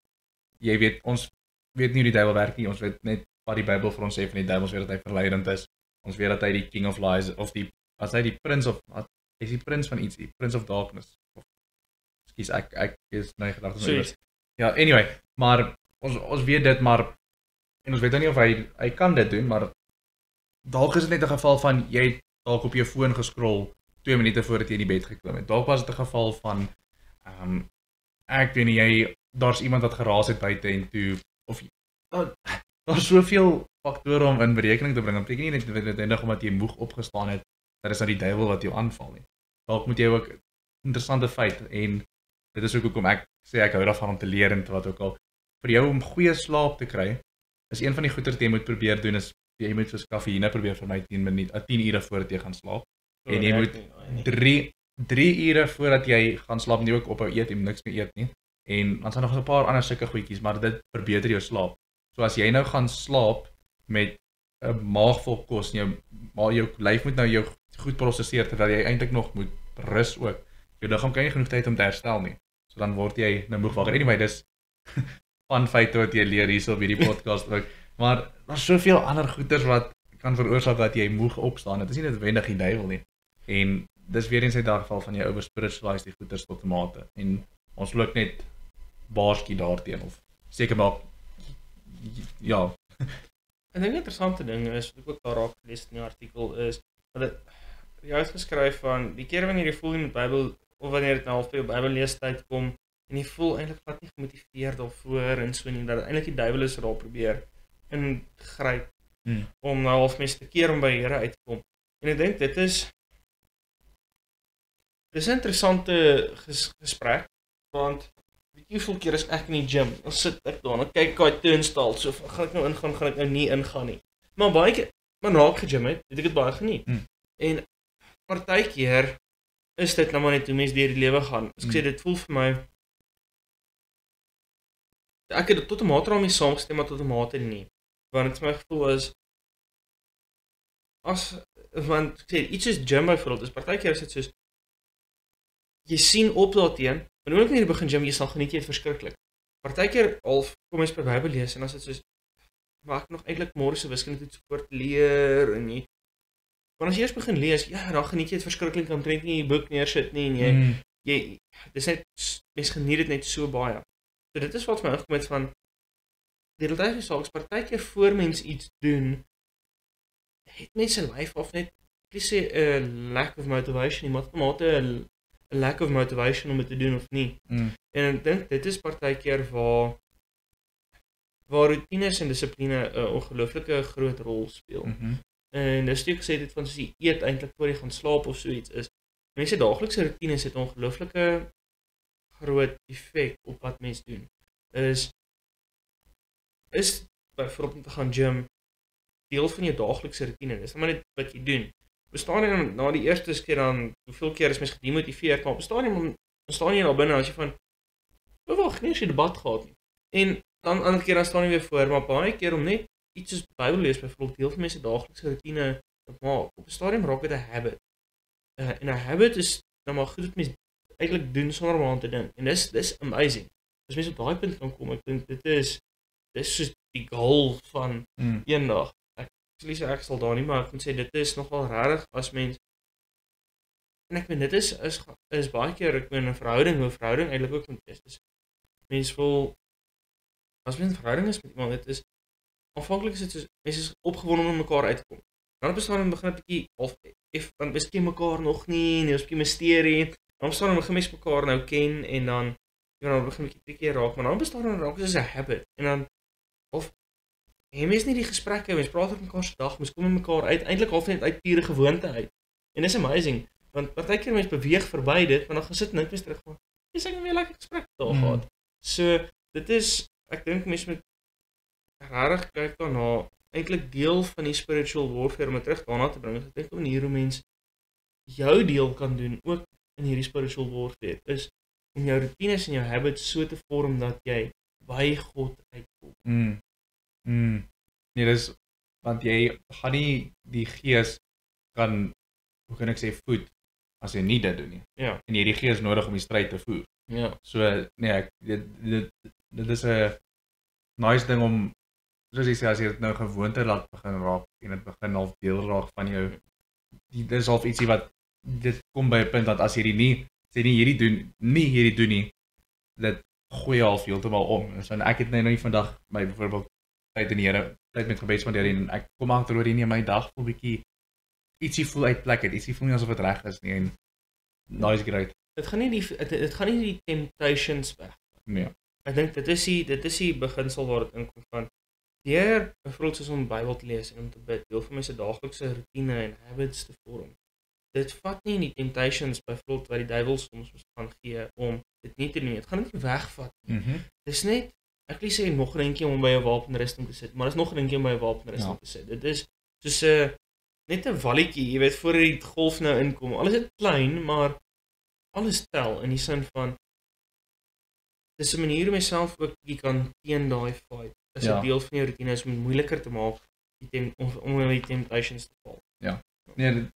jy weet, ons weet nie hoe die duivel werk nie, ons weet net wat die Bybel vir ons sê van die duivel, ons weet dat hy verleidend is, ons weet dat hy die king of lies, of as hy die prince of, hy is die prins van iets, die prince of darkness, excuse, ek is nou gedagte, ja, anyway, maar ons weet dit, maar, en ons weet nie of hy kan dit doen, maar dalk is dit net 'n geval van, jy het dalk op jou foon gescroll 2 minute voordat jy in die bed geklim het, dalk was dit 'n geval van, ek weet nie, daar's iemand wat geraas het buite en toe, of, daar's soveel faktore om in berekening te bring, dat beteken nie net omdat jy moeg opgestaan het, dat is nou die duivel wat jou aanval nie, dalk moet jy ook, interessante feit, en dit is ook hoekom ek sê ek hou daarvan om te leer en wat ook al. Vir jou om goeie slaap te kry, is een van die goeie wat jy moet probeer doen, is jy moet soos kafeïne probeer vir my 10 ure voordat jy gaan slaap. En jy moet 3 ure voordat jy gaan slaap, nie ook ophou eet, jy moet niks meer eet nie. En dan sal nog 'n paar ander sulke goedjies, maar dit verbeter jou slaap. So as jy nou gaan slaap met 'n maag vol kos, maar jou lyf moet nou jou goed prosesseer, terwyl jy eintlik nog moet rus ook. Jou liggaam kry nie genoeg tyd om te herstel nie. So dan word jy nou moeg wakker. Anyway, dis van feite wat jy leer hierso by die podcast ook. Maar daar's soveel ander goeters wat kan veroorsaak dat jy moeg opstaan. Dit is nie noodwendig die duiwel nie. En dis weer eens 'n geval van jy overspiritualize die goeters tot 'n mate. En ons wil ook net waarsku daarteen of seker maak ja.
En 'n interessante ding is, wat ek ook daar raak gelees in die artikel is, dat jy het geskryf van die keer wanneer jy voel in die Bybel of wanneer dit nou al vir jou Bybelleestyd kom en jy voel eintlik glad nie gemotiveerd daarvoor en so nie, dat eintlik die duiwel is wat daar probeer ingryp om nou half mense te keer om by die Here uit te kom. En ek dink dit is 'n interessante gesprek, want weet jy hoeveel keer is ek in die gym, dan sit ek daar, dan kyk ek daai turnstile, so gaan ek nou ingaan, gaan ek nou nie ingaan nie. Maar baie keer, maar na ek gegym het ek dit baie geniet. En partykeer is dit nou maar net hoe mense deur die lewe gaan. As ek sê, dit voel vir my, ek het tot 'n mate daarmee saamgestem, maar tot 'n mate nie. Want het my gevoel is, want ek sê, iets soos gym byvoorbeeld, is partykeer is dit soos, jy sien op daarteen, maar nou ook nie jy begin gym, jy sal geniet jy het verskriklik. Partykeer half kom jy by Bybel lees, en as dit soos, maar ek nog eintlik môre se wiskunde toets voor leer, en jy, want as jy eers begin lees, ja, dan geniet jy het verskriklik, dan trek nie jy boek neersit nie, en jy, dis net, mens geniet dit net so baie. So dit is wat my ingekom het van, die realiteit is saaks, partykeer voor mens iets doen, het mense lyf of net, ek sê, lack of motivation, nie, maar tot 'n mate 'n lack of motivation om dit te doen of nie. En ek dink, dit is partykeer waar routines en dissipline 'n ongelooflike groot rol speel. En dis toe gesê dit van soos jy eet eintlik voor jy gaan slaap of so iets is. Mense daaglikse routines het 'n ongelooflike groot effek op wat mens doen. Is byvoorbeeld om te gaan gym deel van jou daaglikse routine. Dis maar net wat jy doen. Bestaan jy na die eerste keer dan, hoeveel keer is mens gedemotiveerd, maar bestaan jy daar binne as jy van, wag, nie as jy debat gehad nie. En dan ander keer dan staan jy weer voor, maar baie keer om net iets soos Bybel lees, byvoorbeeld deel van mense daaglikse routine te maak. Op 'n stadium raak dit 'n habit. En 'n habit is nou maar goed wat mense eintlik doen sonder om aan te dink. En dis amazing. As mense op daai punt kan kom, ek dink dit is soos die goal van eendag. Ek sal daar nie, maar ek moet sê, dit is nogal rarig as mens, en ek weet, dit is baie keer, ek weet, 'n verhouding, hoe verhouding eintlik ook moet wees. Mens voel, as mens 'n verhouding is met iemand, dit is, aanvanklik is dit soos, mens is opgewonde om mekaar uit te kom. Dan bestaan en begin 'n bietjie, dan is jy mekaar nog nie, en jy is 'n bietjie mysterie, dan bestaan en begin mens mekaar nou ken, en dan jy dan begin 'n bietjie tricky raak, maar dan bestaan dan raak soos 'n habit en dan of jy mens nie die gesprekke, mens praat met mekaar se dag, mens kom met mekaar uit, eintlik half net uit pure gewoonte uit. En dis amazing, want partykeer mens beweeg verby dit, want dan gaan sit en dink mens terug van, dis ek weer lekker gesprek daar gehad. So dit is, ek dink mens moet regtig kyk daarna, eintlik deel van die spiritual warfare om dit terug daarna te bring. Ek dink 'n manier hoe mens jou deel kan doen ook in hierdie spiritual warfare is om jou routines en jou habits so te vorm dat jy by God uitkom.
Nee, dis want jy gaan nie die gees kan, hoe kan ek sê, voed as jy nie dit doen nie.
Ja.
En jy het die gees nodig om die stryd te voer.
Ja.
So nee, dit is 'n nice ding om, soos jy sê, as jy dit nou gewoonte laat begin raak en dit begin half deel raak van jou, dit is half ietsie wat dit kom by 'n punt dat as jy hierdie doen nie, dit gooi half heeltemal om. So ek het nou nie vandag my byvoorbeeld tyd in die Here, tyd met gebed spandeer en ek kom agter oor nie, my dag voel bietjie ietsie voel uit plek het, ietsie voel nie asof dit reg is nie en nice great.
Dit gaan nie die temptations weg.
Nee.
Ek dink dit is die beginsel waar dit inkom van deur byvoorbeeld soos om die Bybel te lees en om te bid, deel van my se daaglikse rotine en habits te vorm. Dit vat nie in die temptations byvoorbeeld wat die duiwel soms gaan gee om dit nie te doen. Dit gaan dit nie wegvat nie. Dis net, ek wil sê nog 'n dingetjie om by 'n wapenrusting te sit, maar dis nog 'n dingetjie om by 'n wapenrusting te sit. Dit is soos 'n net 'n walletjie, jy weet, voor die golf nou inkom. Alles is klein, maar alles tel in die sin van dis 'n manier om jouself ook bietjie kan teen daai fight. Is 'n deel van jou routine is om moeiliker te maak om in die temptations te val.
Ja. Nee,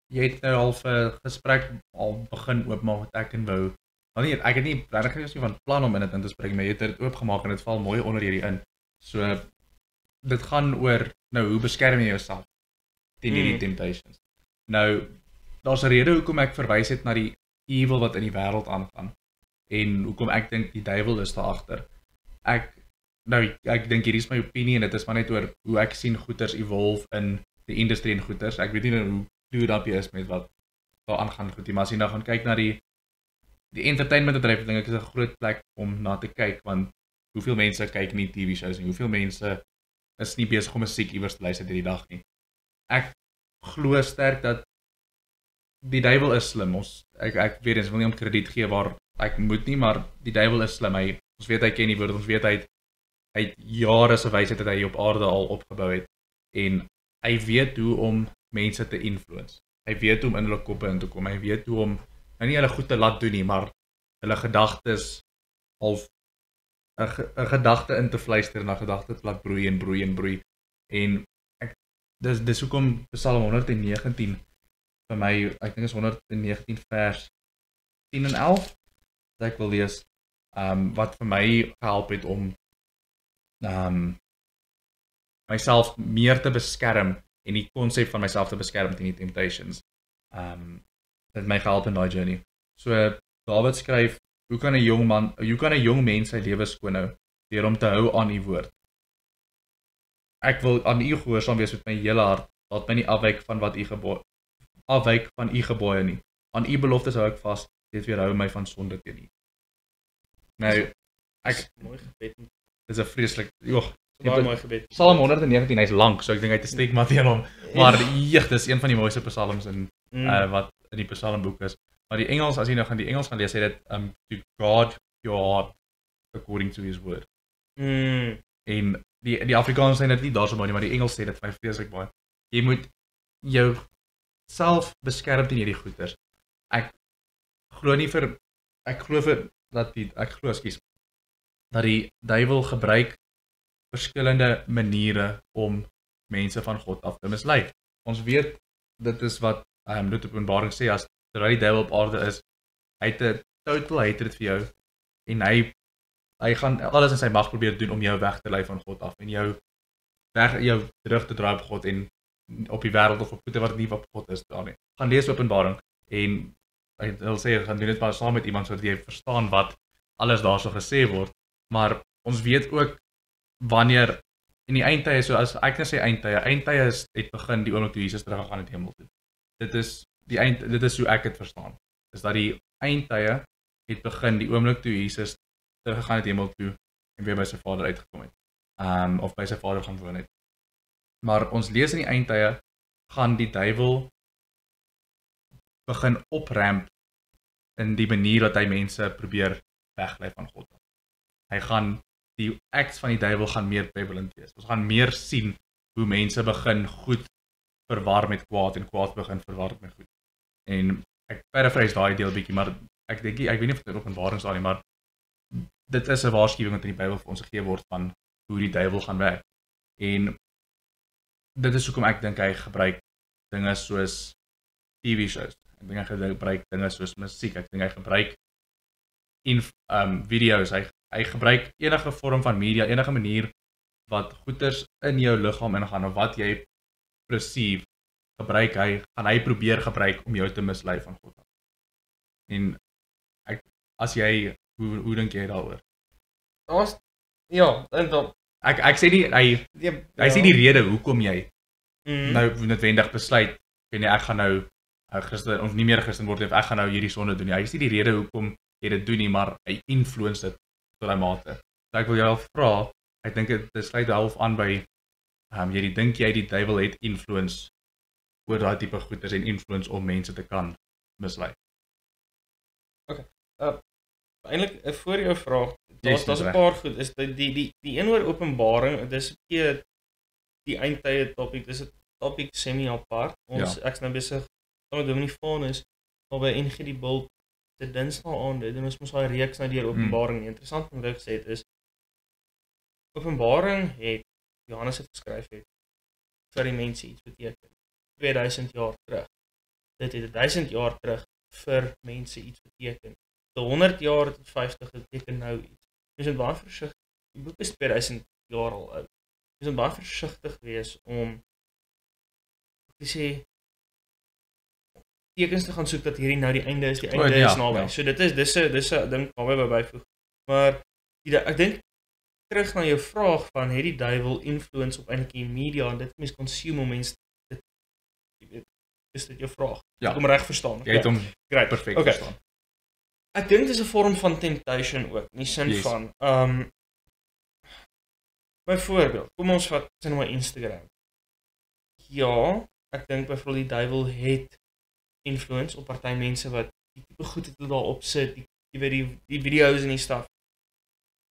jy het nou al 'n gesprek al begin oopmaak wat ek en wou. Maar nee, ek het nie regtig nie van plan om in dit in te spreek, maar jy het dit oopgemaak en dit val mooi onder hierdie in. So dit gaan oor nou hoe beskerm jy jouself teen hierdie temptations. Nou daar's 'n rede hoekom ek verwys het na die evil wat in die wêreld aangaan en hoekom ek dink die duiwel is daar agter. Ek dink hierdie is my opinie en dit is maar net oor hoe ek sien goeters evolve in die industrie en goeters. Ek weet nie nou hoe clued up jy is met wat daar aangaan goed nie, maar as jy nou gaan kyk na die entertainment bedryf, dink ek is 'n groot plek om na te kyk, want hoeveel mense kyk nie TV-shows en hoeveel mense is nie besig om musiek iewers te luister hierdie dag nie. Ek glo sterk dat die duiwel is slim. Ek weet eens wil nie om krediet gee waar ek moet nie, maar die duiwel is slim. Ons weet hy ken die woord, ons weet hy het jare se wysheid wat hy op aarde al opgebou het en hy weet hoe om mense te influence. Hy weet hoe om in hulle koppe in te kom. Hy weet hoe om nou nie hulle goed te laat doen nie, maar hulle gedagtes half 'n gedagte in te fluister en 'n gedagte te laat broei en broei en broei. En dis hoekom Psalm 119 vir my, ek dink is 119 vers 10 en 11 wat ek wil lees, wat vir my gehelp het om myself meer te beskerm en die konsep van myself te beskerm teen die temptations. Dit my gehelp in daai journey. So Dawid skryf, hoe kan 'n jong mens sy lewe skoon hou deur om te hou aan u woord? Ek wil aan u gehoorsaam wees met my hele hart, laat my nie afwyk van u gebooie nie. Aan u beloftes hou ek vas, dit weerhou my van sonde teen u. Nou,
mooi gebed.
Dis 'n vreeslik,
baie mooi gebed.
Psalm 119, hy's lank, so ek dink hy het 'n stigma teen hom. Maar dis een van die mooiste psalms in wat in die psalmboek is. Maar die Engels, as jy nou die Engels gaan lees, sê dit to guard your heart according to his word. En die Afrikaans sê dit nie daarso baie nie, maar die Engels sê dit vir my vreeslik baie. Jy moet jou self beskerm teen hierdie goeters. Ek glo dat die duiwel gebruik verskillende maniere om mense van God af te mislei. Ons weet dit is wat dit Openbaring sê, as terwyl die duiwel op aarde is, hy het 'n total hatred vir jou en hy gaan alles in sy mag probeer doen om jou weg te lei van God af en jou terug te draai op God en op die wêreld of op goede wat nie op God is daar nie. Gaan lees Openbaring en hy wil sê gaan doen dit maar saam met iemand sodat jy verstaan wat alles daarso gesê word, maar ons weet ook wanneer in die eindtye, so as ek kan sê eindtye het begin die oomblik toe Jesus teruggegaan het hemel toe. Dit is hoe ek dit verstaan. Is dat die eindtye het begin die oomblik toe Jesus teruggegaan het hemel toe en weer by sy Vader uitgekom het. Of by sy Vader gaan woon het. Maar ons lees in die eindtye gaan die duiwel begin opramp in die manier dat hy mense probeer weglei van God. Hy gaan die acts van die duiwel gaan meer prevalent wees. Ons gaan meer sien hoe mense begin goed verwar met kwaad en kwaad begin verwar met goed. En ek paraphrase daai deel bietjie, maar ek weet nie of dit Openbaring staan nie, maar dit is 'n waarskuwing wat in die Bybel vir ons gegee word van hoe die duiwel gaan werk. En dit is hoekom ek dink hy gebruik dinge soos TV shows. Ek dink hy gebruik dinge soos musiek. Ek dink hy gebruik video's. Hy gebruik enige vorm van media, enige manier wat goeders in jou liggaam ingaan of wat jy perceive, gaan hy probeer gebruik om jou te mislei van God af. En hoe dink jy daaroor?
Ja, inderdaad.
Ek sê nie, hy sê die rede hoekom jy nou noodwendig besluit, ek gaan nou Christen, of nie meer Christen word, of ek gaan nou hierdie sonde doen nie. Hy sê die rede hoekom jy dit doen nie, maar hy influence dit tot hy mate. So ek wil jou al vra, ek dink dit sluit half aan by, dink jy die duiwel het influence oor daai tipe goeders en influence om mense te kan mislei?
Okay, eintlik voor jou vraag, daar's 'n paar goed, is die een oor Openbaring, dis die eindtye topic, dis 'n topic semi-apart, ek's nou besig, met Dominee Vanus, maar by NG die Bult, te Dinsdae aand, en ons moes daai reeks nou deur Openbaring, interessant om dit gesê het is, Openbaring het, Johannes het geskryf het, vir die mense iets beteken, 2000 jaar terug, dit het 1000 jaar terug, vir mense iets beteken, 100 jaar tot 50 beteken nou iets, ons moet baie versigtig, die boek is 2000 jaar al oud, ons moet baie versigtig wees om, te sê, tekens te gaan soek dat hierdie nou die einde is, is naby. So dit is 'n ding naby byvoeg. Maar ek dink terug na jou vraag van het die duiwel influence op eintlik die media en dit mense consume om mense is dit jou vraag?
Ja.
Ek hom reg verstaan.
Jy het hom perfek verstaan.
Ek dink dit is 'n vorm van temptation ook, in die sin van byvoorbeeld, kom ons vat sien maar Instagram. Ja, ek dink byvoorbeeld die duiwel het influence op party mense wat die tipe goed het hulle daar op sit, die video's en die stuff.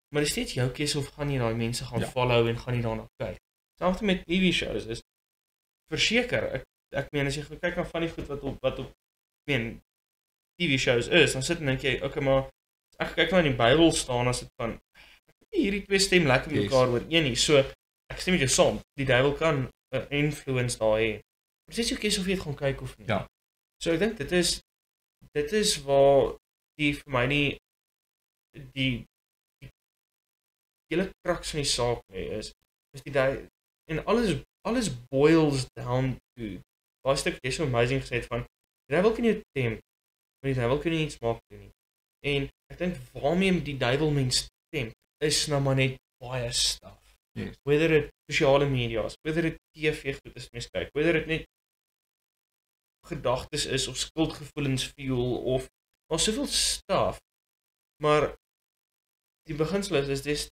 Maar dit is steeds jou keuse of gaan jy daai mense gaan follow en gaan jy daarna kyk. Selfs met TV shows is verseker, ek meen as jy gaan kyk na van die goed wat op TV shows is, dan sit en dink jy, okay, maar as ek kyk nou in die Bybel staan as dit van hierdie twee stem lekker met mekaar ooreen nie. So ek stem met jou saam, die duiwel kan 'n influence daar hê. Maar dis jou keuse of jy dit gaan kyk of nie.
Ja.
So ek dink dit is waar vir my die hele kraks van die saak is die en alles boils down to daai stuk wat jy so amazing gesê het van die duiwel kan jou tempt, maar die duiwel kan nie iets maak doen nie. En ek dink waarmee die duiwel mens tempt is nou maar net baie stuff.
Yes.
Whether it sosiale media's, whether it TV goed is mens kyk, whether it net gedagtes is of skuldgevoelens fuel of maar soveel stuff. Maar die beginsel is dis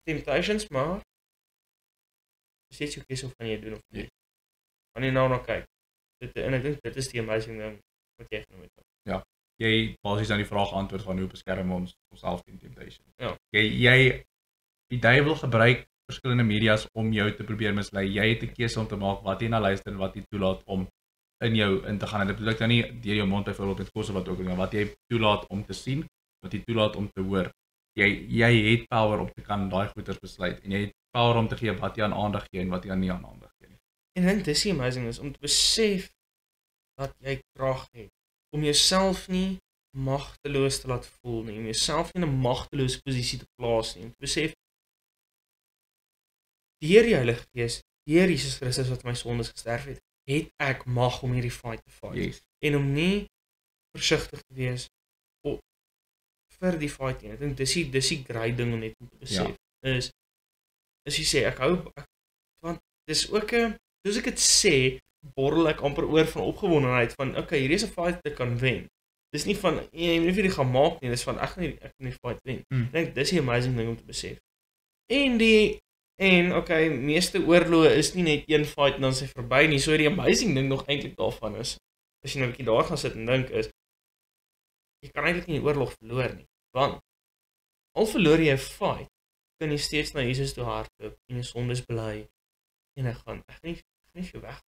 temptations, maar dis net jou keuse of van jy doen of nie. Wanneer jy nou na kyk. En ek dink dit is die amazing ding wat jy genoem het.
Ja. Jy basies aan die vraag antwoord van hoe beskerm ons onsself teen temptation.
Ja.
Die duiwel gebruik verskillende media's om jou te probeer mislei. Jy het 'n keuse om te maak wat jy na luister en wat jy toelaat om in jou in te gaan. En dit bedoel ek nou nie deur jou mond byvoorbeeld met kos of wat ook al, wat jy toelaat om te sien, wat jy toelaat om te hoor. Jy het power om te kan daai goeders besluit en jy het power om te gee wat jy aan aandag gee en wat jy nie aan aandag gee nie.
En ek dink dis die amazing is om te besef dat jy krag het om jouself nie magteloos te laat voel nie, om jouself nie in 'n magtelose posisie te plaas nie, om te besef deur die Heilige Gees, deur Jesus Christus wat my sondes gesterf het ek mag om hierdie fight te fight.
Yes.
En om nie versigtig te wees vir die fight nie. Ek dink dis die great ding om net om te besef. Is jy sê ek hou want dis ook soos ek dit sê, borrel ek amper oor van opgewondenheid van okay, hierdie is 'n fight wat ek kan wen. dis nie van, jy moet nie vir die gaan maak nie, dis van, ek gaan nie fight wen. Ek dink, dis die amazing ding om te besef. En, okay, meeste oorloë is nie net een fight en dan sy verby nie, so die amazing ding nog eintlik daarvan is, as jy nou 'n bietjie daar gaan sit en dink is, jy kan eintlik nie die oorlog verloor nie, want, al verloor jy 'n fight, kan jy steeds na Jesus toe hardloop, en jy sondes bely, en ek gaan nie vir jou weg,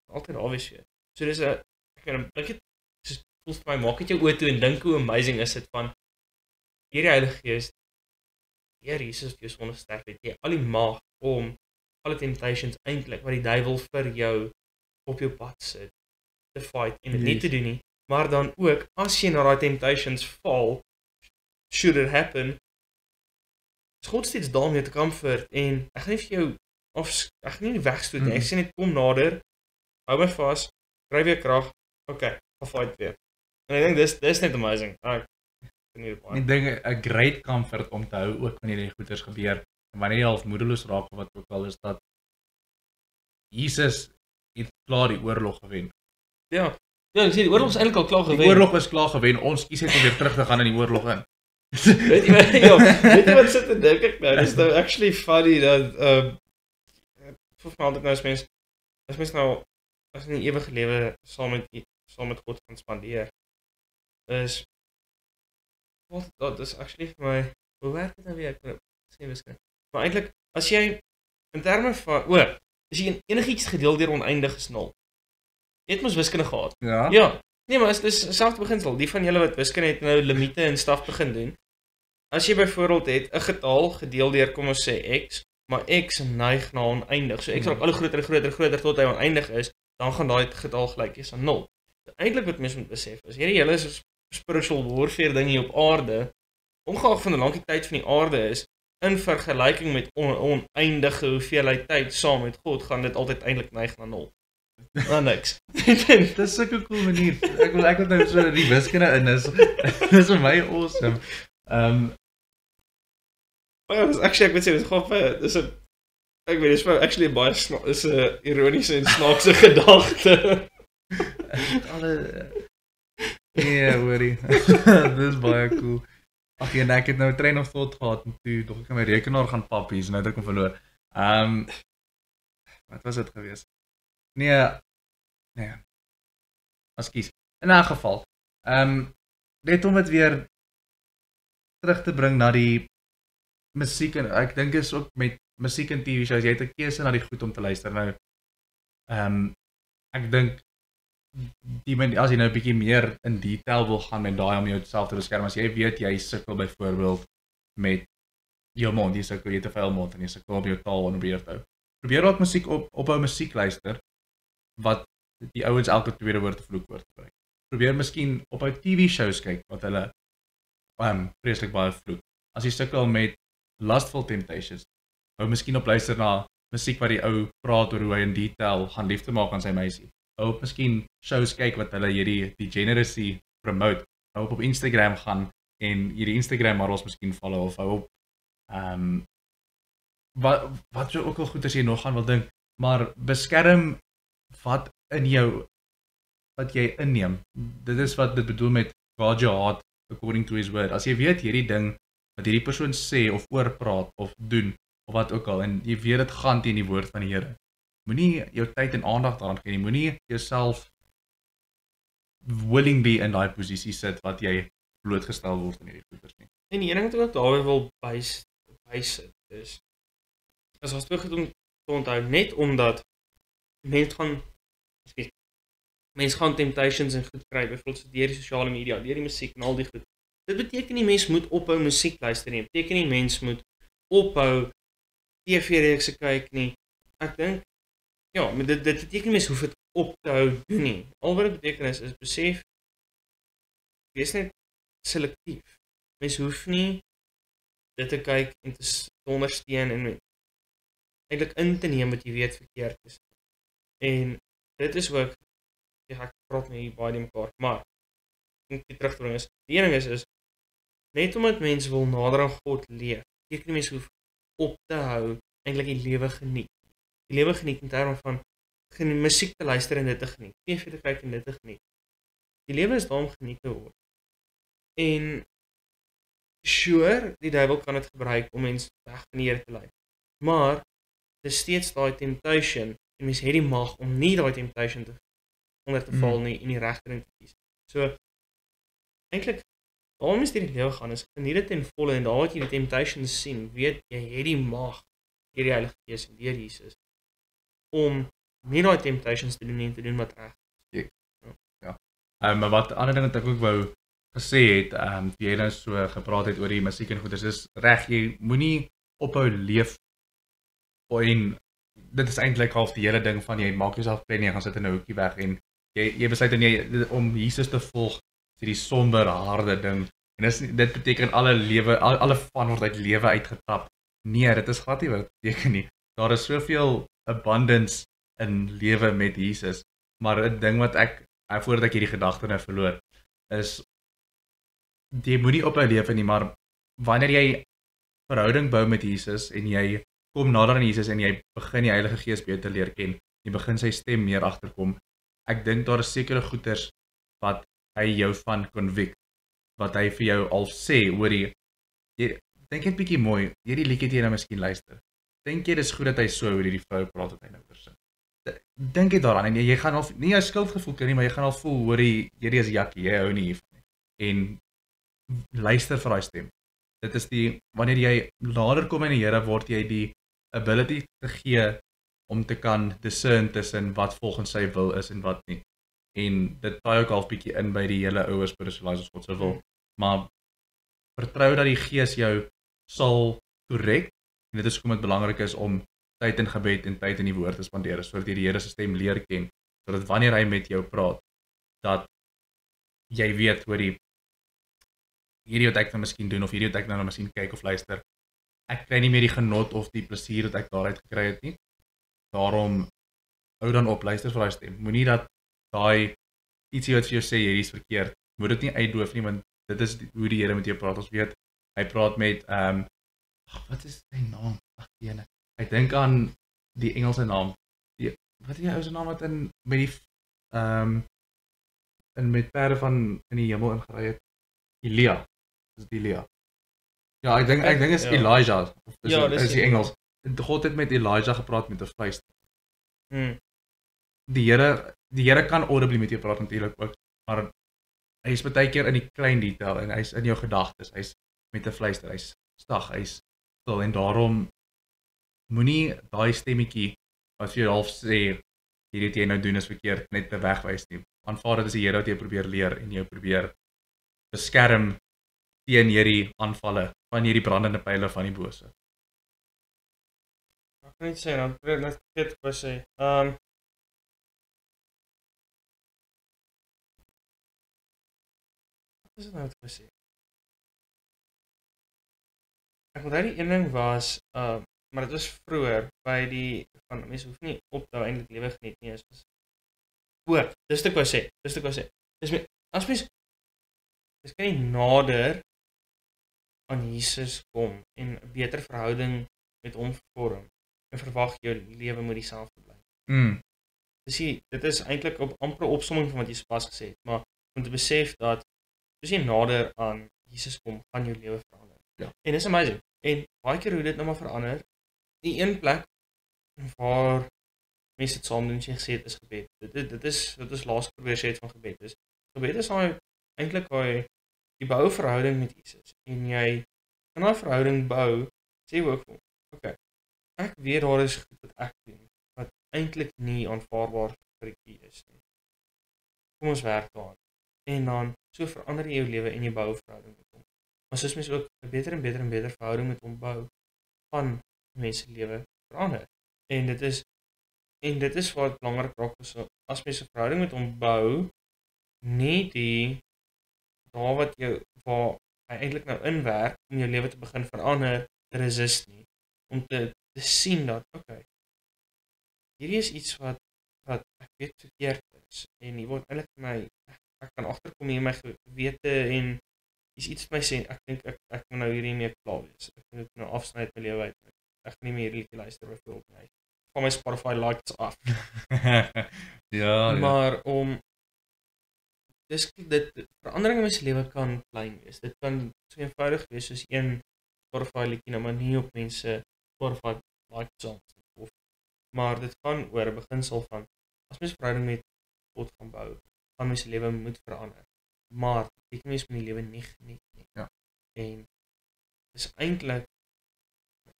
altyd daar wees vir jou. So dis 'n, ek kan dink dit, voel vir my, maak dit jou oë toe en dink hoe amazing is dit van, hier die Heilige Gees, Heer Jesus vir jou sonde sterk, het jy al die mag om alle temptations eintlik wat die duiwel vir jou op jou pad sit, te fight en dit nie te doen nie, maar dan ook, as jy na daai temptations val, should it happen, is God steeds daar om jou te comfort, en ek gaan nie vir jou, ek gaan nie wegstoot nie, ek sê net, kom nader, hou my vas, kry weer krag, okay, gaan fight weer. En ek dink, dis net amazing,
Ek dink 'n great comfort om te hou ook wanneer die goeders gebeur en wanneer jy half moedeloos raak of wat ook al is dat Jesus het klaar die oorlog gewen.
Ja, ek sê die oorlog is eintlik al klaar gewen.
Die oorlog is klaar gewen. Ons kies net om weer terug te gaan in die oorlog in.
weet jy wat sit en dink ek nou? Dis nou actually funny dat vir my altyd nou as mens nou as in die ewige lewe saam met God gaan spandeer is dat is actually vir my, hoe werk dit nou weer, ek moet sê wiskunde, maar eintlik, as jy, in terme van, as jy enigiets gedeel deur oneindig is 0, jy het mos wiskunde gehad, ja, nee, maar dis selfde beginsel, die van julle wat wiskunde het nou limite en staf begin doen, as jy byvoorbeeld het, 'n getal gedeel deur, kom ons sê x, maar x neig na oneindig, so x raak al groter tot hy oneindig is, dan gaan daai getal gelyk wees aan 0. Eintlik wat mens moet besef is, hierdie hele is spiritual warfare ding hier op aarde, ongeag van hoe lank die tyd van die aarde is, in vergelyking met oneindige hoeveelheid tyd saam met God, gaan dit altyd eintlik neig na 0. Na niks.
Dis sulke 'n cool manier. Ek wil nou so die wiskunde in is. Dis vir my awesome.
Dis actually, ek moet sê, dis actually 'n baie is 'n ironiese en snaakse gedagte.
Nee, hoorie. Dis baie cool. Ag en ek het nou 'n train of thought gehad en toe dog ek my rekenaar gaan pappies, nou het ek hom verloor. Wat was dit gewees? Nee. Ekskuus. In 'n geval. Net om dit weer terug te bring na die musiek en ek dink is ook met musiek en TV shows, jy het 'n keuse na die goed om te luister. Nou ek dink as jy nou 'n bietjie meer in detail wil gaan met daai om jouself te beskerm, as jy weet jy sukkel byvoorbeeld met jou mond, jy sukkel jy te veel mond en jy sukkel om jou taal en probeer te hou. Probeer dalk musiek ophou musiek luister wat die ouens elke tweede woord 'n vloekwoord gebruik. Probeer miskien ophou TV shows kyk wat hulle vreeslik baie vloek. As jy sukkel met Lustful Temptations, hou miskien op luister na musiek wat die ou praat oor hoe hy in detail gaan liefde maak aan sy meisie. Hou op miskien shows kyk wat hulle hierdie degeneracy promote. Hou op Instagram gaan en hierdie Instagram models miskien follow of hou op wat jy ook al goed as jy nog gaan wil dink, maar beskerm wat in jou wat jy inneem. Dit is wat dit bedoel met God your heart according to his word. As jy weet hierdie ding wat hierdie persoon sê of oorpraat of doen of wat ook al en jy weet dit gaan teen die woord van die Here. Moenie jou tyd en aandag daaraan gee nie. Moenie jouself willingly in daai posisie sit wat jy blootgestel word in hierdie goeders nie.
En die enigste wat ek daarby wil bysit is as ons terug te onthou net omdat mense gaan temptations en goed kry, byvoorbeeld deur die sosiale media, deur die musiek en al die goed. Dit beteken nie mens moet ophou musiek luister nie. Dit beteken nie mens moet ophou TV-reekse kyk nie. Ek dink maar dit beteken nie mens hoef dit op te hou doen nie. Al wat dit beteken is besef wees net selektief. Mens hoef nie dit te kyk en te ondersteun en eintlik in te neem wat jy weet verkeerd is. En dit is ook ek praat nie baie die mekaar, maar om dit terug te bring is, die ene is net omdat mense wil nader aan God leef, beteken nie mense hoef op te hou, eintlik die lewe geniet. Die lewe geniet in terme van musiek te luister en dit te geniet, TV te kyk en dit te geniet. Die lewe is daar om geniet te word. En sure, die duiwel kan dit gebruik om mense weg van die Here te lei. Maar dis steeds daai temptation en mens het die mag om nie daai temptation onder te val nie en die regte ding te kies. So eintlik waarom is die lewe gaan is geniet dit ten volle en daar wat jy die temptations sien, weet jy het die mag deur die Heilige Gees en deur Jesus om nie daai temptations te doen en te doen wat reg is.
Maar wat ander ding wat ek ook wou gesê het, jy nou so gepraat het oor die musiek en goeders, is reg, jy moenie ophou leef en dit is eintlik half die hele ding van jy maak jouself klein en jy gaan sit in 'n hoekie weg en jy besluit om Jesus te volg, die somber harde ding en dit beteken alle van word uit lewe uitgetrap. Nee, dit is glad nie wat dit beteken nie. Daar is soveel abundance in lewe met Jesus, maar 'n ding wat voordat ek hierdie gedagte nou verloor, is jy moenie ophou lewe nie, maar wanneer jy verhouding bou met Jesus en jy kom nader aan Jesus en jy begin die Heilige Gees beter leer ken, jy begin sy stem meer agterkom. Ek dink daar is sekere goeters wat hy jou van convict, wat hy vir jou al sê, hoorie, dink net bietjie mooi, hierdie liedjie het jy nou miskien luister. Dink jy dis goed dat hy so oor hierdie vrou praat wat hy nou versing? Dink jy daaraan en jy gaan al nie jou skuldgevoel kry nie, maar jy gaan al voel, hoorie, hierdie is jakkie, jy hou nie hiervan nie. En luister vir daai stem. Dit is wanneer jy nader kom in die Here, word jy die ability gegee om te kan discern tussen wat volgens sy wil is en wat nie. En dit taai ook al 'n bietjie in by die hele ouer spiritualize as God se wil. Maar vertrou dat die Gees jou sal korrek. En dit is hoekom dit belangrik is om tyd in gebed en tyd in die woord te spandeer, sodat jy die Here se stem leer ken, sodat wanneer hy met jou praat, dat jy weet hierdie wat ek nou miskien doen of hierdie wat ek nou miskien kyk of luister, ek kry nie meer die genot of die plesier wat ek daaruit gekry het nie. Daarom hou dan op, luister vir daai stem. Moenie dat daai ietsie wat vir jou sê hierdie is verkeerd, moet dit nie uitdoof nie, want dit is hoe die Here met jou praat. Ons weet, hy praat met wat is sy naam? Ek dink aan die Engelse naam. Wat is die ou se naam wat met die met perde van in die hemel ingery het? Elia. Dis Elia. Ja, ek dink is Elijah. Is die Engels. God het met Elijah gepraat met 'n fluister. Die Here kan audibly met jou praat natuurlik ook, maar hy is baie keer in die klein detail en hy's in jou gedagtes. Hy's met 'n fluister, hy's stag, hy's stil en daarom moenie daai stemmetjie wat vir jou half sê hierdie wat jy nou doen is verkeerd net te wegwys nie. Aanvaar dit is die Here wat jy probeer leer en jy probeer beskerm teen hierdie aanvalle van hierdie brandende pile van die bose.
Ek kan net sê dan net dit wou sê. Wat is dit nou wat ek wou sê? Ek onthou die een ding was maar dit was vroeër by die van mense hoef nie op nou eintlik lewe geniet nie is. Dis wat ek wou sê. Dis as mens kan nie nader aan Jesus kom en 'n beter verhouding met hom vorm en verwag jou lewe moet dieselfde bly. Dit is eintlik op amper opsomming van wat jy sopas gesê het, maar om te besef dat as jy nader aan Jesus kom, gaan jou lewe verander.
Ja.
En dis amazing. En baie keer hoe dit nou maar verander. Die een plek waar mense dit saam doen, jy gesê het is gebed. Dit is laaste probeer sê het van gebed. Dus gebed is eintlik waar jy bou verhouding met Jesus en jy in daai verhouding bou, sê ook vir hom, okay, ek weet daar is goed wat ek doen wat eintlik nie aanvaarbaar vir U is nie. Kom ons werk daaraan. En dan so verander jy jou lewe en jy bou verhouding met hom. Maar soos mense ook 'n beter en beter verhouding met hom bou, gaan mense lewe verander. En dit is wat belangrik raak is as mense 'n verhouding met hom bou, nie waar hy eintlik nou inwerk om jou lewe te begin verander, resist nie. Om te sien dat, okay, hierdie is iets wat ek weet verkeerd is. En hier word eintlik my, ek kan agterkom hier in my gewete en iets vir my sê, ek dink ek moet nou hierdie mee klaar wees. Ek moet nou afsny uit my lewe uit. Ek gaan nie meer hierdie luister byvoorbeeld nie. Van my Spotify likes af.
Ja.
Maar om dit verandering in mens lewe kan klein wees. Dit kan so eenvoudig wees soos een Spotify liedjie nou maar nie op mense Spotify like songs of maar dit gaan oor 'n beginsel van as mens verhouding met God gaan bou, gaan mens se lewe moet verander. Maar dit mens moet die lewe nie geniet nie.
Ja.
En dis eintlik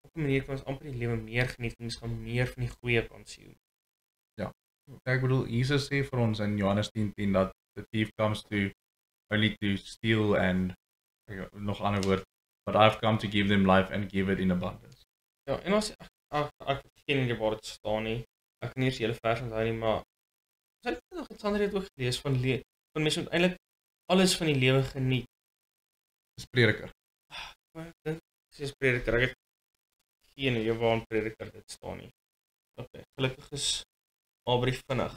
op 'n manier kan ons amper die lewe meer geniet en mens gaan meer van die goeie kan sien.
Ek bedoel Jesus sê vir ons in Johannes 10:10 dat the thief comes to only to steal and nog 'n ander woord, but I've come to give them life and give it in abundance.
Ja, en as ek ken nie waar dit staan nie. Ek kan nie eers die hele vers onthou nie, maar ons het nog iets anders ook gelees van mense moet eintlik alles van die lewe geniet.
Dis Prediker.
Maar ek dink dis Prediker. Ek het geen idee waar in Prediker dit staan nie. Okay, gelukkig is Aubrey vinnig.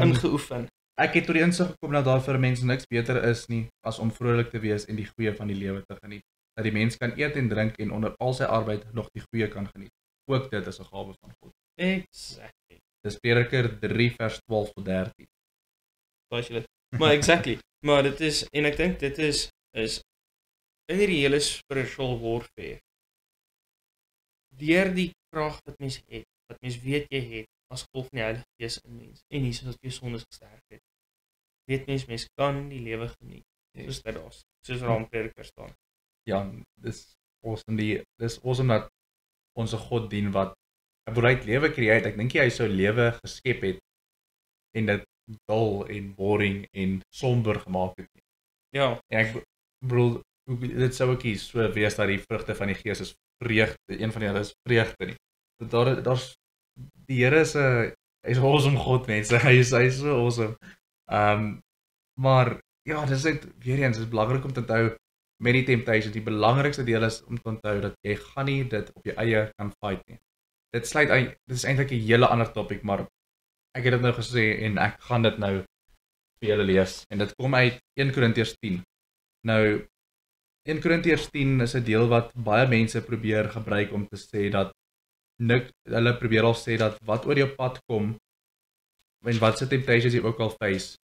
Ingeoefen.
Ek het tot die insig gekom dat daar vir 'n mens niks beter is nie as om vrolik te wees en die goeie van die lewe te geniet. Dat die mens kan eet en drink en onder al sy arbeid nog die goeie kan geniet. Ook dit is 'n gawe van God.
Exactly.
Dis Prediker 3 vers 12 tot 13.
Baie julle. Maar exactly. Maar dit is en ek dink dit is in hierdie hele spiritual warfare. Deur die krag wat mens het, wat mens weet jy het as gevolg van die Heilige Gees in mens en Jesus wat jou sondes gesterf het. Weet mens kan die lewe geniet. Soos dit daar soos daar in Prediker staan.
Ja, dis awesome dis awesome dat ons 'n God dien wat 'n bereid lewe create. Ek dink hy sou lewe geskep het en dit dull en boring en somber gemaak het.
Ja,
En ek bedoel dit sou ook iets so wees dat die vrugte van die Gees is vreugde. Een van hulle is vreugde nie. Daar's die Here is 'n hy's 'n awesome God, mense. Hy's so awesome. Maar ja, dis net weer eens, dit is belangrik om te onthou met die temptations, die belangrikste deel is om te onthou dat jy gaan nie dit op jou eie kan fight nie. Dit is eintlik 'n hele ander topik, maar ek het dit nou gesê en ek gaan dit nou vir julle lees. En dit kom uit 1 Korintiërs 10. Nou 1 Korintiërs 10 is 'n deel wat baie mense probeer gebruik om te sê dat hulle probeer al sê dat wat oor jou pad kom en wat se temptations jy ook al face,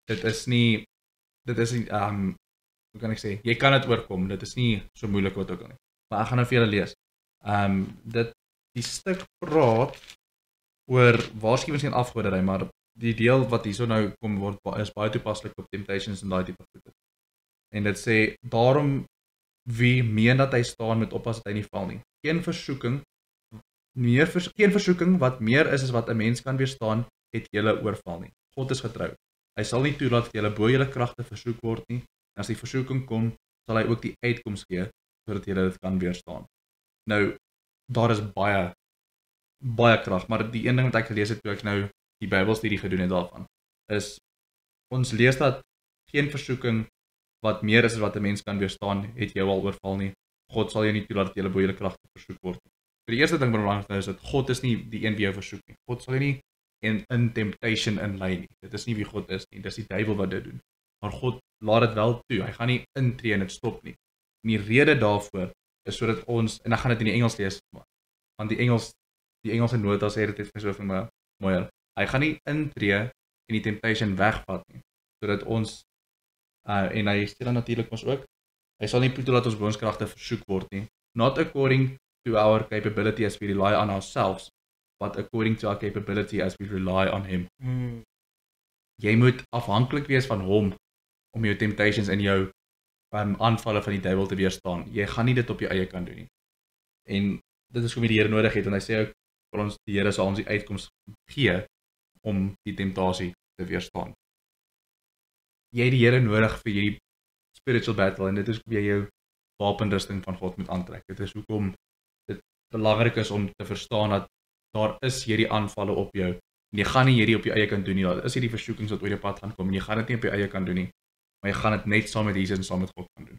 dit is nie hoe kan ek sê, jy kan dit oorkom, dit is nie so moeilik wat ook al nie. Maar ek gaan nou vir julle lees. Die stuk praat oor waarskuwings teen afgoderry, maar die deel wat hierso nou kom word is baie toepaslik op temptations en daai tipe goed. En dit sê daarom wie meen dat hy staan met oppas dat hy nie val nie. Geen versoeking wat meer is as wat 'n mens kan weerstaan, het julle oorval nie. God is getrou. Hy sal nie toelaat dat julle bo julle kragte versoek word nie. En as die versoeking kom, sal hy ook die uitkoms gee sodat julle dit kan weerstaan. Nou, daar is baie krag, maar die een ding wat ek gelees het toe ek nou die Bybelstudie gedoen het daarvan, is ons lees dat geen versoeking wat meer is as wat 'n mens kan weerstaan, het jou al oorval nie. God sal jou nie toelaat dat jy bo julle kragte versoek word nie. Die eerste ding wat belangrik is dat God is nie die een wie jou versoek nie. God sal jou nie in temptation inlei nie. Dit is nie wie God is nie. Dis die duiwel wat dit doen. Maar God laat dit wel toe. Hy gaan nie intree en dit stop nie. En die rede daarvoor is sodat ons, en ek gaan dit in die Engels lees, want die Engelse nota sê dit vir so vir my mooier. Hy gaan nie intree en die temptation wegvat nie, sodat ons en hy sê dan natuurlik ons ook, hy sal nie toelaat ons bo ons kragte versoek word nie. Not according to our capability as we rely on ourselves, but according to our capability as we rely on him. Jy moet afhanklik wees van hom om jou temptations en jou aanvalle van die duiwel te weerstaan. Jy gaan nie dit op jou eie kan doen nie. En dit is hoekom die Here nodig het, en hy sê ook vir ons, die Here sal ons die uitkoms gee om die temptasie te weerstaan. Jy het die Here nodig vir hierdie spiritual battle, en dit is hoekom jy jou wapenrusting van God moet aantrek. Dit is hoekom dit belangrik is om te verstaan dat daar is hierdie aanvalle op jou, en jy gaan nie hierdie op jou eie kan doen nie. Daar is hierdie versoekings wat oor jou pad gaan kom, en jy gaan dit nie op jou eie kan doen nie, maar jy gaan dit net saam met Jesus en saam met God kan doen.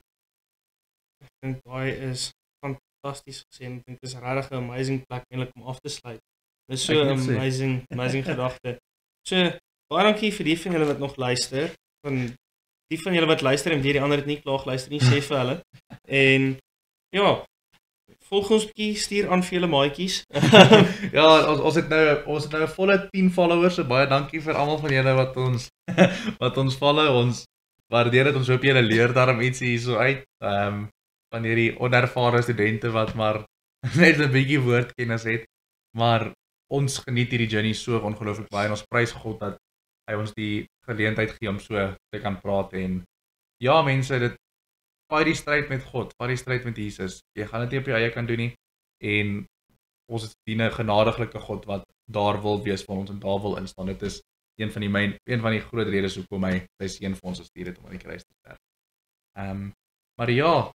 Ek dink daai is fantasties gesê, en ek dink dit is regtig 'n amazing plek eintlik om af te sluit. Dit is so 'n amazing gedagte. So, baie dankie vir die van julle wat nog luister. Van die van julle wat luister en die ander het nie klaar geluister nie, sê vir hulle. En ja, volg ons bietjie, stuur aan vir julle maatjies.
Ja, ons het nou 'n volle 10 followers, so baie dankie vir almal van julle wat ons wat ons follow. Ons waardeer dit. Ons hoop julle leer daarom iets hierso uit. Van hierdie onervare studente wat maar net 'n bietjie woordkennis het, maar ons geniet hierdie journey so ongelooflik baie en ons prys God dat hy ons die geleentheid gee om so te kan praat en ja mense, dit vaai die stryd met God, vaai die stryd met Jesus. Jy gaan dit nie op jou eie kan doen nie en ons is dien 'n genadiglike God wat daar wil wees vir ons en daar wil instaan. Dit is een van die groot redes hoekom hy sy seun vir ons gestuur het om aan die kruis te sterf. Maar ja,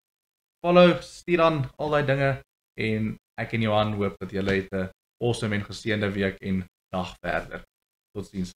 follow, stuur aan al daai dinge en ek en Johan hoop dat julle het 'n awesome en geseënde week en dag verder. Totsiens.